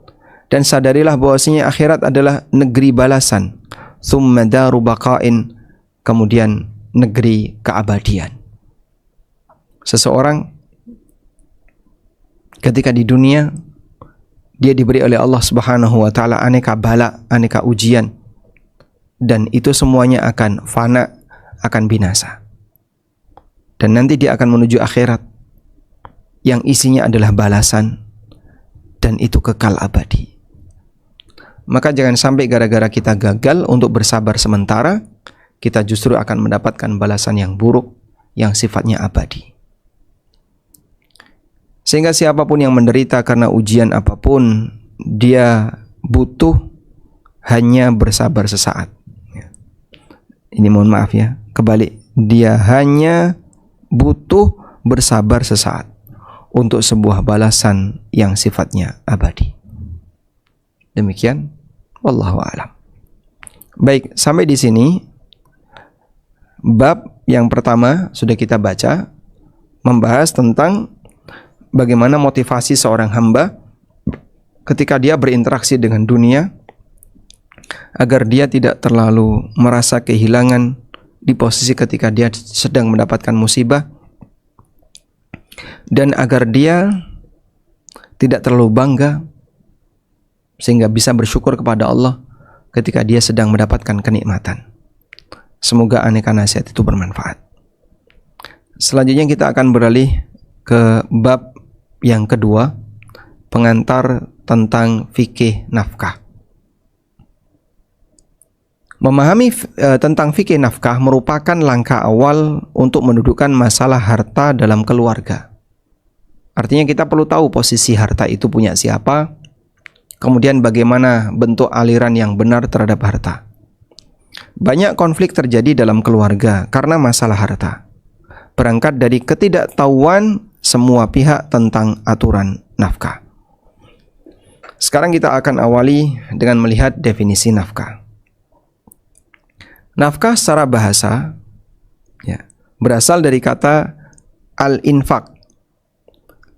[SPEAKER 1] Dan sadarilah bahwasanya akhirat adalah negeri balasan. Thumma daru baqain, kemudian negeri keabadian. Seseorang ketika di dunia dia diberi oleh Allah Subhanahu wa taala aneka bala, aneka ujian, dan itu semuanya akan fana, akan binasa. Dan nanti dia akan menuju akhirat yang isinya adalah balasan, dan itu kekal abadi. Maka jangan sampai gara-gara kita gagal untuk bersabar sementara, kita justru akan mendapatkan balasan yang buruk yang sifatnya abadi. Sehingga siapapun yang menderita karena ujian apapun, dia butuh hanya bersabar sesaat. Ini mohon maaf ya, kebalik. Dia hanya butuh bersabar sesaat untuk sebuah balasan yang sifatnya abadi. Demikian, wallahu a'lam. Baik, sampai di sini bab yang pertama sudah kita baca, membahas tentang bagaimana motivasi seorang hamba ketika dia berinteraksi dengan dunia, agar dia tidak terlalu merasa kehilangan di posisi ketika dia sedang mendapatkan musibah, dan agar dia tidak terlalu bangga sehingga bisa bersyukur kepada Allah ketika dia sedang mendapatkan kenikmatan. Semoga aneka nasihat itu bermanfaat. Selanjutnya kita akan beralih ke bab yang kedua, pengantar tentang fikih nafkah. Memahami tentang fikih nafkah merupakan langkah awal untuk mendudukkan masalah harta dalam keluarga. Artinya kita perlu tahu posisi harta itu punya siapa, kemudian bagaimana bentuk aliran yang benar terhadap harta. Banyak konflik terjadi dalam keluarga karena masalah harta, berangkat dari ketidaktahuan semua pihak tentang aturan nafkah. Sekarang kita akan awali dengan melihat definisi nafkah. Nafkah secara bahasa ya, berasal dari kata al-infaq.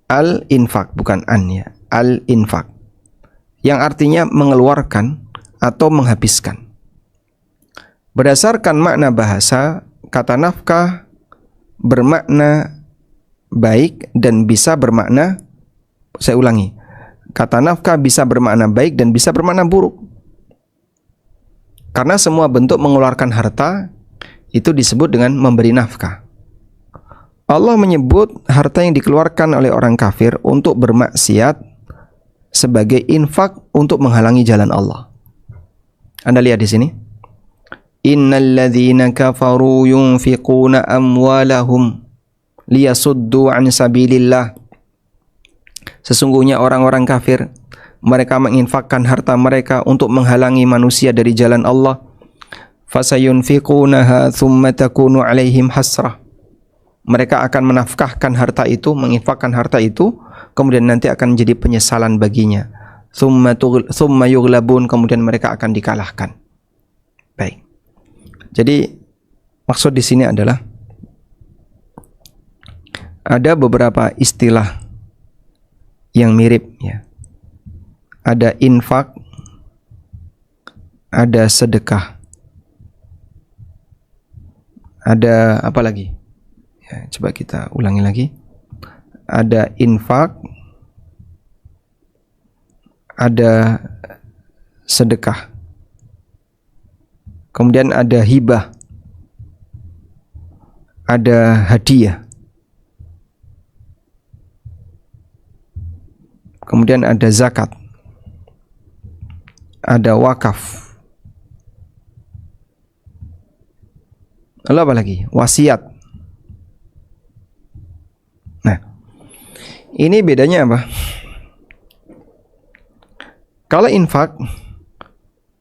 [SPEAKER 1] Al-infaq, bukan an ya, al-infaq, yang artinya mengeluarkan atau menghabiskan. Berdasarkan makna bahasa, kata nafkah bermakna baik dan bisa bermakna, saya ulangi, kata nafkah bisa bermakna baik dan bisa bermakna buruk. Karena semua bentuk mengeluarkan harta itu disebut dengan memberi nafkah. Allah menyebut harta yang dikeluarkan oleh orang kafir untuk bermaksiat sebagai infak untuk menghalangi jalan Allah. Anda lihat di sini. Innal ladzina kafaru yunfiquna amwalahum liyasuddu an sabilillah. Sesungguhnya orang-orang kafir, mereka menginfakkan harta mereka untuk menghalangi manusia dari jalan Allah. Fasayunfiqunaha thumma takunu alaihim hasrah. Mereka akan menafkahkan harta itu, menginfakkan harta itu, kemudian nanti akan menjadi penyesalan baginya. Thumma yughlabun, kemudian mereka akan dikalahkan. Baik. Jadi maksud di sini adalah ada beberapa istilah yang mirip ya. Ada infak, ada sedekah, ada apa lagi? Ya, coba kita ulangi lagi. Ada infak, ada sedekah, kemudian ada hibah, ada hadiah, kemudian ada zakat, ada wakaf, lalu apa lagi? Wasiat. Nah, ini bedanya apa? Kalau infak,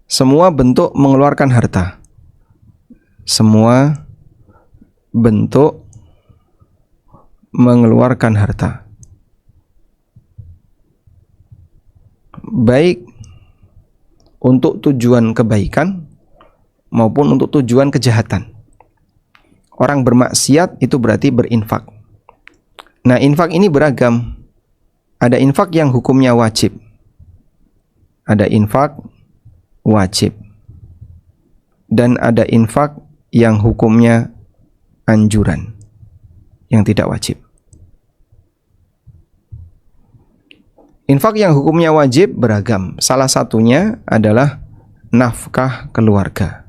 [SPEAKER 1] semua bentuk mengeluarkan harta, semua bentuk mengeluarkan harta, baik untuk tujuan kebaikan maupun untuk tujuan kejahatan. Orang bermaksiat itu berarti berinfak. Nah, infak ini beragam. Ada infak yang hukumnya wajib. Ada infak wajib. Dan ada infak yang hukumnya anjuran, yang tidak wajib. Infak yang hukumnya wajib beragam. Salah satunya adalah nafkah keluarga.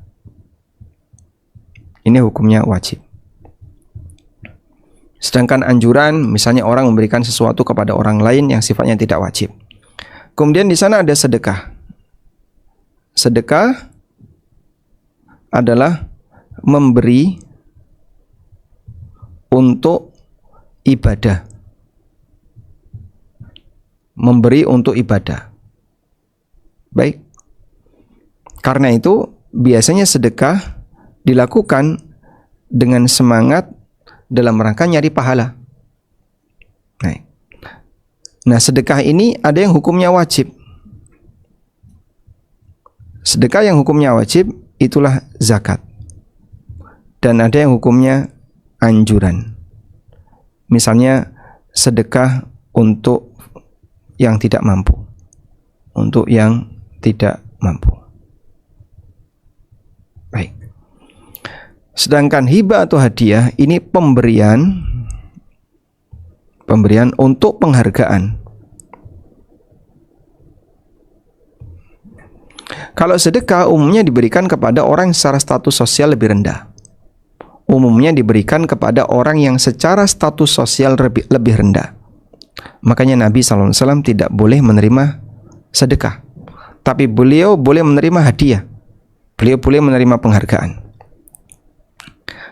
[SPEAKER 1] Ini hukumnya wajib. Sedangkan anjuran, misalnya orang memberikan sesuatu kepada orang lain yang sifatnya tidak wajib. Kemudian di sana ada sedekah. Sedekah adalah memberi untuk ibadah. Memberi untuk ibadah. Baik. Karena itu biasanya sedekah dilakukan dengan semangat dalam rangka nyari pahala. Nah, sedekah ini ada yang hukumnya wajib. Sedekah yang hukumnya wajib itulah zakat. Dan ada yang hukumnya anjuran. Misalnya sedekah untuk yang tidak mampu. Untuk yang tidak mampu. Baik. Sedangkan hibah atau hadiah ini pemberian untuk penghargaan. Kalau sedekah umumnya diberikan kepada orang secara status sosial lebih rendah. Umumnya diberikan kepada orang yang secara status sosial lebih rendah. Makanya Nabi SAW tidak boleh menerima sedekah. Tapi beliau boleh menerima hadiah. Beliau boleh menerima penghargaan.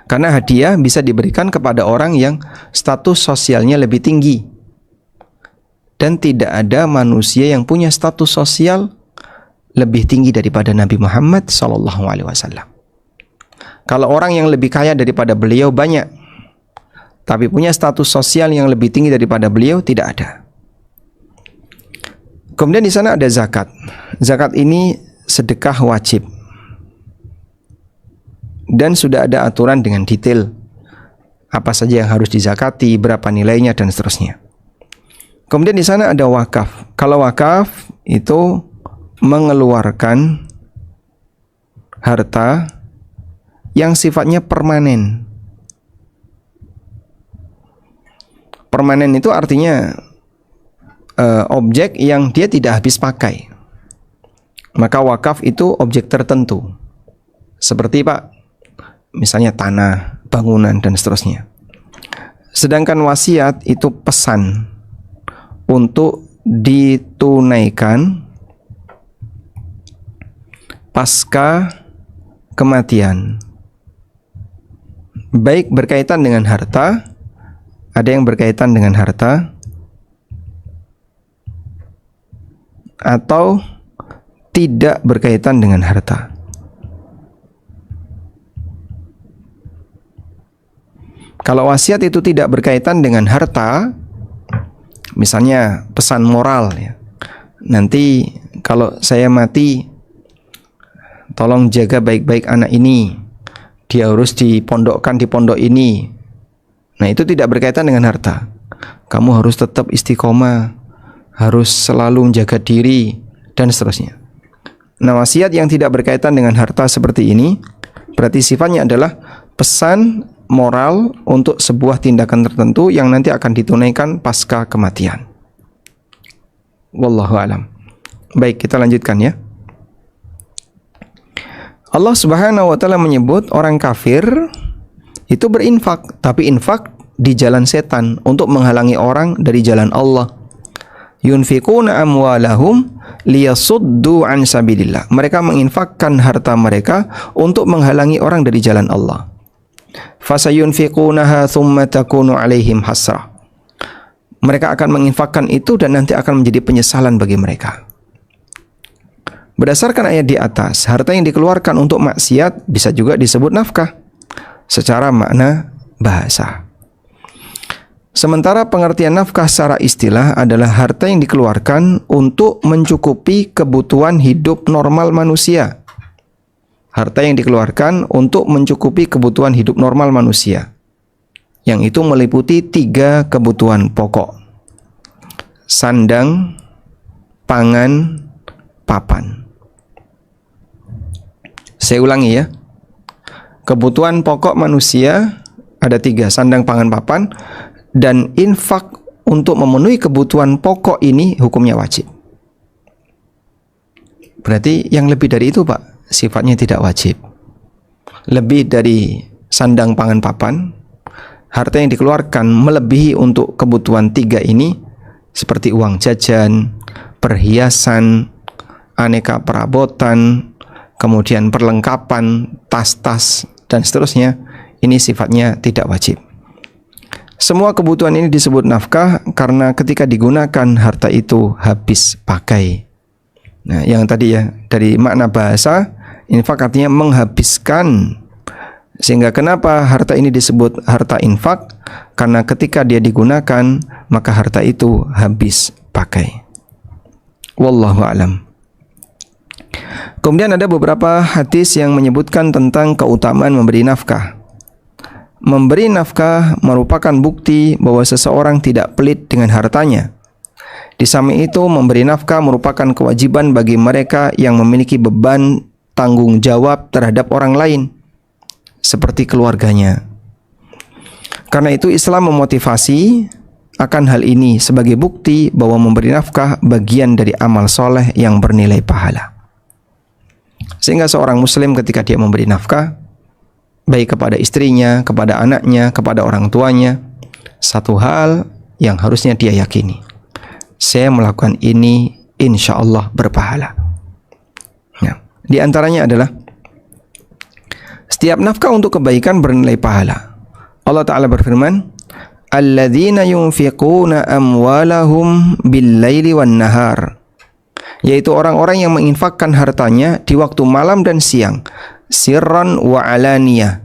[SPEAKER 1] Karena hadiah bisa diberikan kepada orang yang status sosialnya lebih tinggi. Dan tidak ada manusia yang punya status sosial lebih tinggi daripada Nabi Muhammad SAW. Kalau orang yang lebih kaya daripada beliau banyak, tapi punya status sosial yang lebih tinggi daripada beliau tidak ada. Kemudian di sana ada zakat. Zakat ini sedekah wajib. Dan sudah ada aturan dengan detail apa saja yang harus dizakati, berapa nilainya dan seterusnya. Kemudian di sana ada wakaf. Kalau wakaf itu mengeluarkan harta yang sifatnya permanen. Permanen itu artinya objek yang dia tidak habis pakai. Maka wakaf itu objek tertentu. Seperti misalnya tanah, bangunan, dan seterusnya. Sedangkan wasiat itu pesan untuk ditunaikan pasca kematian. Baik berkaitan dengan harta, ada yang berkaitan dengan harta, atau tidak berkaitan dengan harta. Kalau wasiat itu tidak berkaitan dengan harta, misalnya pesan moral ya. Nanti kalau saya mati, tolong jaga baik-baik anak ini. Dia harus dipondokkan di pondok ini. Nah, itu tidak berkaitan dengan harta. Kamu harus tetap istiqomah, harus selalu menjaga diri, dan seterusnya. Nah, wasiat yang tidak berkaitan dengan harta seperti ini berarti sifatnya adalah pesan moral untuk sebuah tindakan tertentu yang nanti akan ditunaikan pasca kematian. Wallahu alam. Baik, kita lanjutkan ya. Allah Subhanahu wa taala menyebut orang kafir itu berinfak, tapi infak di jalan setan untuk menghalangi orang dari jalan Allah. Yunfikuna amwalahum liyasuddu an sabilillah. Mereka menginfakkan harta mereka untuk menghalangi orang dari jalan Allah. Fasayunfiqunaha thumma takunu alaihim hasrah. Mereka akan menginfakkan itu dan nanti akan menjadi penyesalan bagi mereka. Berdasarkan ayat di atas, harta yang dikeluarkan untuk maksiat bisa juga disebut nafkah secara makna bahasa. Sementara pengertian nafkah secara istilah adalah harta yang dikeluarkan untuk mencukupi kebutuhan hidup normal manusia. Harta yang dikeluarkan untuk mencukupi kebutuhan hidup normal manusia, yang itu meliputi 3 kebutuhan pokok: sandang, pangan, papan. Saya ulangi ya. Kebutuhan pokok manusia ada 3, sandang, pangan, papan. Dan infak untuk memenuhi kebutuhan pokok ini hukumnya wajib. Berarti yang lebih dari itu, Pak, sifatnya tidak wajib. Lebih dari sandang, pangan, papan, harta yang dikeluarkan melebihi untuk kebutuhan 3 ini, seperti uang jajan, perhiasan, aneka perabotan, kemudian perlengkapan, tas-tas, dan seterusnya, ini sifatnya tidak wajib. Semua kebutuhan ini disebut nafkah karena ketika digunakan harta itu habis pakai. Nah, yang tadi ya, dari makna bahasa, infak artinya menghabiskan. Sehingga kenapa harta ini disebut harta infak? Karena ketika dia digunakan, maka harta itu habis pakai. Wallahu a'lam. Kemudian ada beberapa hadis yang menyebutkan tentang keutamaan memberi nafkah. Memberi nafkah merupakan bukti bahwa seseorang tidak pelit dengan hartanya. Di samping itu, memberi nafkah merupakan kewajiban bagi mereka yang memiliki beban tanggung jawab terhadap orang lain, seperti keluarganya. Karena itu Islam memotivasi akan hal ini sebagai bukti bahwa memberi nafkah bagian dari amal soleh yang bernilai pahala. Sehingga seorang muslim ketika dia memberi nafkah, baik kepada istrinya, kepada anaknya, kepada orang tuanya, satu hal yang harusnya dia yakini: saya melakukan ini insya Allah berpahala. Nah, di antaranya adalah setiap nafkah untuk kebaikan bernilai pahala. Allah Ta'ala berfirman, alladzina yunfiquna amwalahum bil-laili wan-nahar, yaitu orang-orang yang menginfakkan hartanya di waktu malam dan siang, sirran wa alaniyah,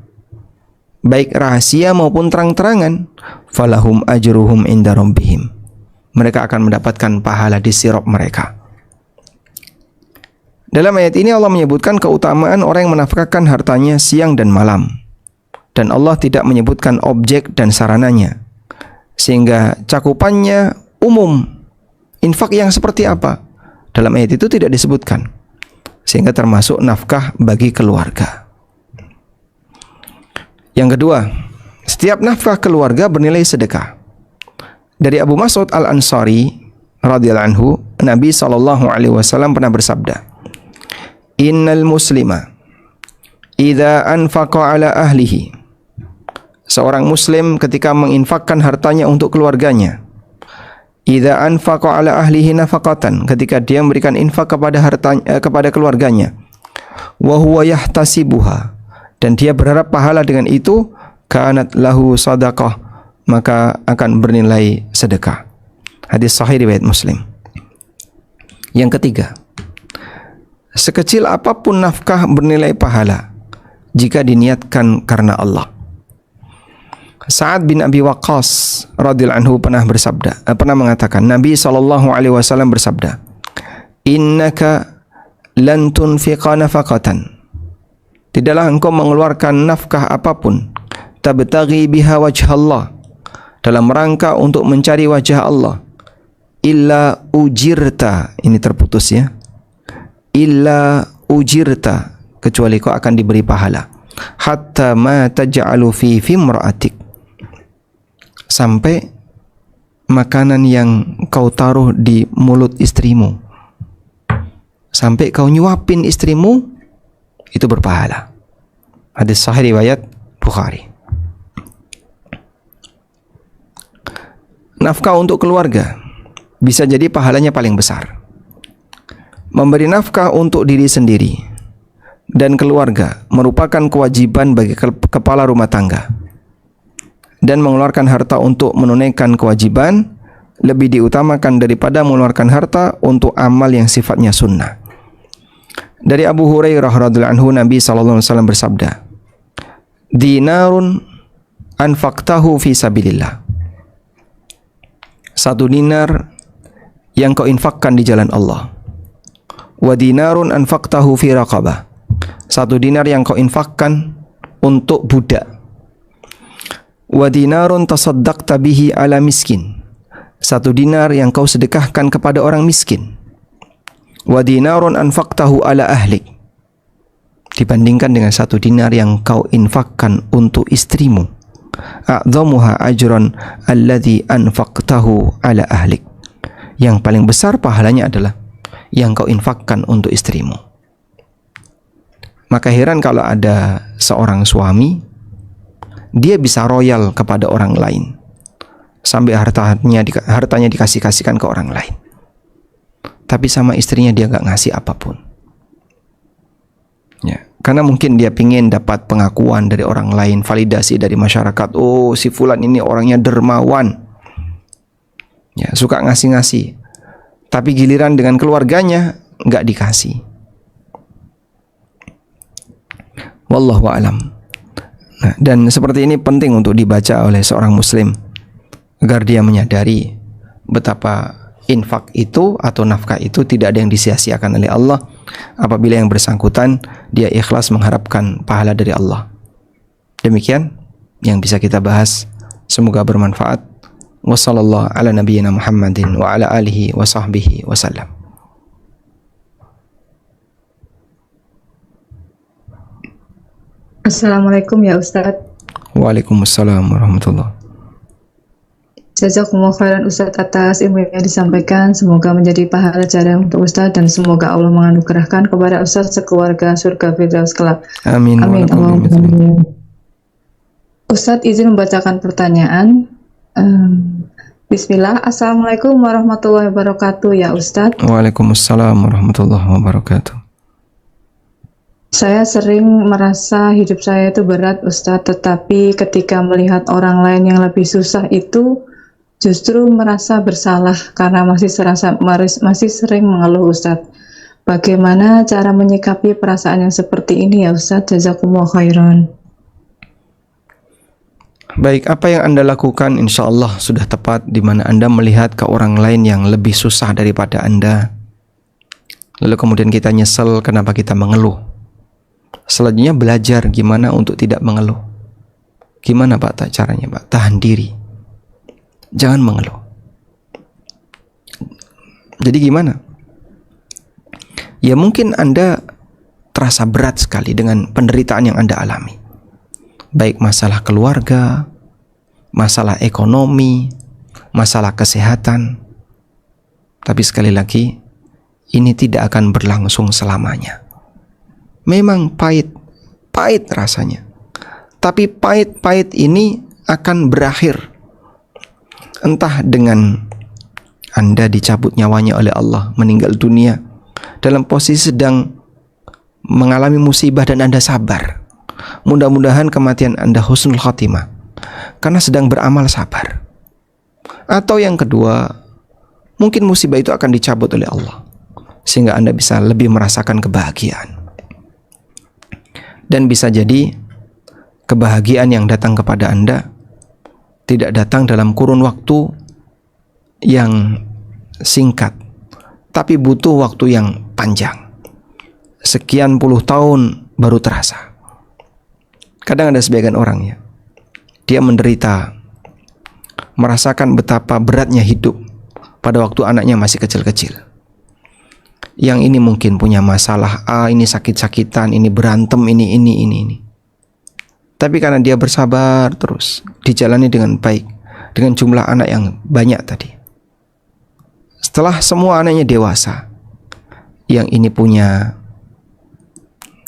[SPEAKER 1] baik rahasia maupun terang-terangan, falahum ajruhum inda rabbihim, mereka akan mendapatkan pahala di sirab mereka. Dalam ayat ini Allah menyebutkan keutamaan orang yang menafkahkan hartanya siang dan malam, dan Allah tidak menyebutkan objek dan sarananya, sehingga cakupannya umum. Infak yang seperti apa dalam ayat itu tidak disebutkan, sehingga termasuk nafkah bagi keluarga. Yang kedua, setiap nafkah keluarga bernilai sedekah. Dari Abu Mas'ud Al-Ansari radhiyallahu anhu, Nabi SAW pernah bersabda, innal muslima idza anfaqa ala ahlihi, seorang muslim ketika menginfakkan hartanya untuk keluarganya, idza anfaqa ala ahlihi nafaqatan, ketika dia memberikan infak kepada hartanya, kepada keluarganya, wa huwa yahtasibuha, dan dia berharap pahala dengan itu, kanat lahu sadaqah, maka akan bernilai sedekah. Hadis sahih riwayat Muslim. Yang ketiga, sekecil apapun nafkah bernilai pahala jika diniatkan karena Allah. Sa'ad bin Abi Waqqas radhiyallahu anhu pernah mengatakan, Nabi SAW bersabda, innaka lan tunfiqa nafaqatan, tidaklah engkau mengeluarkan nafkah apapun, tabtaghi biha wajha Allah, dalam rangka untuk mencari wajah Allah, illa ujirta, ini terputus ya, illa ujirta, kecuali kau akan diberi pahala, hatta ma taj'alu fi imra'atik, sampai makanan yang kau taruh di mulut istrimu, sampai kau nyuapin istrimu, itu berpahala. Hadis sahih riwayat Bukhari. Nafkah untuk keluarga bisa jadi pahalanya paling besar. Memberi nafkah untuk diri sendiri dan keluarga merupakan kewajiban bagi kepala rumah tangga, dan mengeluarkan harta untuk menunaikan kewajiban lebih diutamakan daripada mengeluarkan harta untuk amal yang sifatnya sunnah. Dari Abu Hurairah radhiyallahu anhu, Nabi SAW bersabda, dinarun anfaqtahu fi sabilillah, 1 dinar yang kau infakkan di jalan Allah. Wa dinarun anfaqtahu fi raqabah. 1 dinar yang kau infakkan untuk budak. Wa dinarun tasaddaqta bihi ala miskin. 1 dinar yang kau sedekahkan kepada orang miskin. Wa dinarun anfaqtahu ala ahlik. Dibandingkan dengan 1 dinar yang kau infakkan untuk istrimu. A'dhamuha ajran alladhi anfaqtahu ala ahlik. Yang paling besar pahalanya adalah yang kau infakkan untuk istrimu. Maka heran kalau ada seorang suami, dia bisa royal kepada orang lain sampai hartanya dikasih-kasihkan ke orang lain, tapi sama istrinya dia gak ngasih apapun. Ya, karena mungkin dia pingin dapat pengakuan dari orang lain, validasi dari masyarakat. Oh, si fulan ini orangnya dermawan, ya, suka ngasih-ngasih. Tapi giliran dengan keluarganya nggak dikasih. Wallahu a'lam. Nah, dan seperti ini penting untuk dibaca oleh seorang muslim agar dia menyadari betapa infak itu atau nafkah itu tidak ada yang disia-siakan oleh Allah apabila yang bersangkutan dia ikhlas mengharapkan pahala dari Allah. Demikian yang bisa kita bahas, semoga bermanfaat. Wassallallahu ala nabiyyina Muhammadin wa ala alihi wa sahbihi wasallam.
[SPEAKER 2] Assalamualaikum ya Ustadz.
[SPEAKER 1] Waalaikumsalam warahmatullahi.
[SPEAKER 2] Jazakumullah khairan Ustadz atas ilmu yang disampaikan. Semoga menjadi pahala jariah untuk Ustadz dan semoga Allah menganugerahkan kepada Ustadz sekeluarga surga Firdaus kelak.
[SPEAKER 1] Amin.
[SPEAKER 2] Amin. Allahumma. Ustadz izin membacakan pertanyaan. Bismillah. Assalamualaikum warahmatullahi wabarakatuh ya Ustadz.
[SPEAKER 1] Waalaikumsalam warahmatullahi wabarakatuh.
[SPEAKER 2] Saya sering merasa hidup saya itu berat Ustadz, tetapi ketika melihat orang lain yang lebih susah itu justru merasa bersalah karena masih sering mengeluh Ustadz. Bagaimana cara menyikapi perasaan yang seperti ini ya Ustadz? Jazakumullah khairan.
[SPEAKER 1] Baik, apa yang Anda lakukan insya Allah sudah tepat, di mana Anda melihat ke orang lain yang lebih susah daripada Anda, lalu kemudian kita nyesel kenapa kita mengeluh. Selanjutnya belajar gimana untuk tidak mengeluh. Gimana Pak caranya Pak? Tahan diri, jangan mengeluh. Jadi gimana? Ya mungkin Anda terasa berat sekali dengan penderitaan yang Anda alami, baik masalah keluarga, masalah ekonomi, masalah kesehatan. Tapi sekali lagi, ini tidak akan berlangsung selamanya. Memang pahit rasanya. Tapi pahit ini akan berakhir. Entah dengan Anda dicabut nyawanya oleh Allah, meninggal dunia dalam posisi sedang mengalami musibah dan Anda sabar. Mudah-mudahan kematian Anda husnul khatimah karena sedang beramal sabar. Atau yang kedua, mungkin musibah itu akan dicabut oleh Allah sehingga Anda bisa lebih merasakan kebahagiaan. Dan bisa jadi kebahagiaan yang datang kepada Anda tidak datang dalam kurun waktu yang singkat, tapi butuh waktu yang panjang. Sekian puluh tahun baru terasa. Kadang ada sebagian orang ya, dia menderita, merasakan betapa beratnya hidup pada waktu anaknya masih kecil-kecil. Yang ini mungkin punya masalah ini sakit-sakitan, ini berantem, ini. Tapi karena dia bersabar terus, dijalani dengan baik, dengan jumlah anak yang banyak tadi. Setelah semua anaknya dewasa, yang ini punya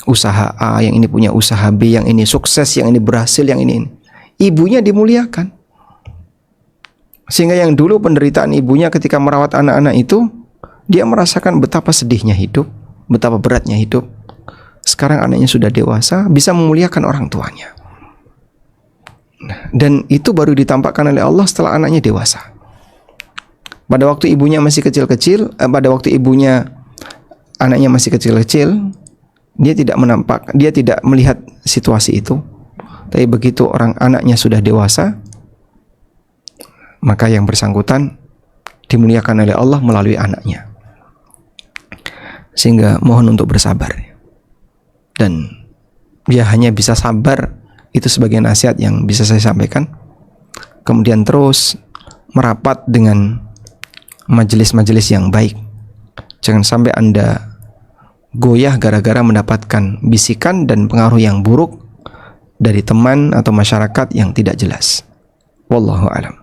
[SPEAKER 1] usaha A, yang ini punya usaha B, yang ini sukses, yang ini berhasil, yang ini. Ibunya dimuliakan. Sehingga yang dulu penderitaan ibunya ketika merawat anak-anak itu, dia merasakan betapa sedihnya hidup, betapa beratnya hidup. Sekarang anaknya sudah dewasa, bisa memuliakan orang tuanya. Dan itu baru ditampakkan oleh Allah setelah anaknya dewasa. Pada waktu ibunya masih kecil-kecil, anaknya masih kecil-kecil, dia tidak melihat situasi itu. Tapi begitu anaknya sudah dewasa, maka yang bersangkutan dimuliakan oleh Allah melalui anaknya. Sehingga mohon untuk bersabar. Dan ya hanya bisa sabar, itu sebagai nasihat yang bisa saya sampaikan. Kemudian terus merapat dengan majelis-majelis yang baik. Jangan sampai Anda goyah gara-gara mendapatkan bisikan dan pengaruh yang buruk dari teman atau masyarakat yang tidak jelas. Wallahu a'lam.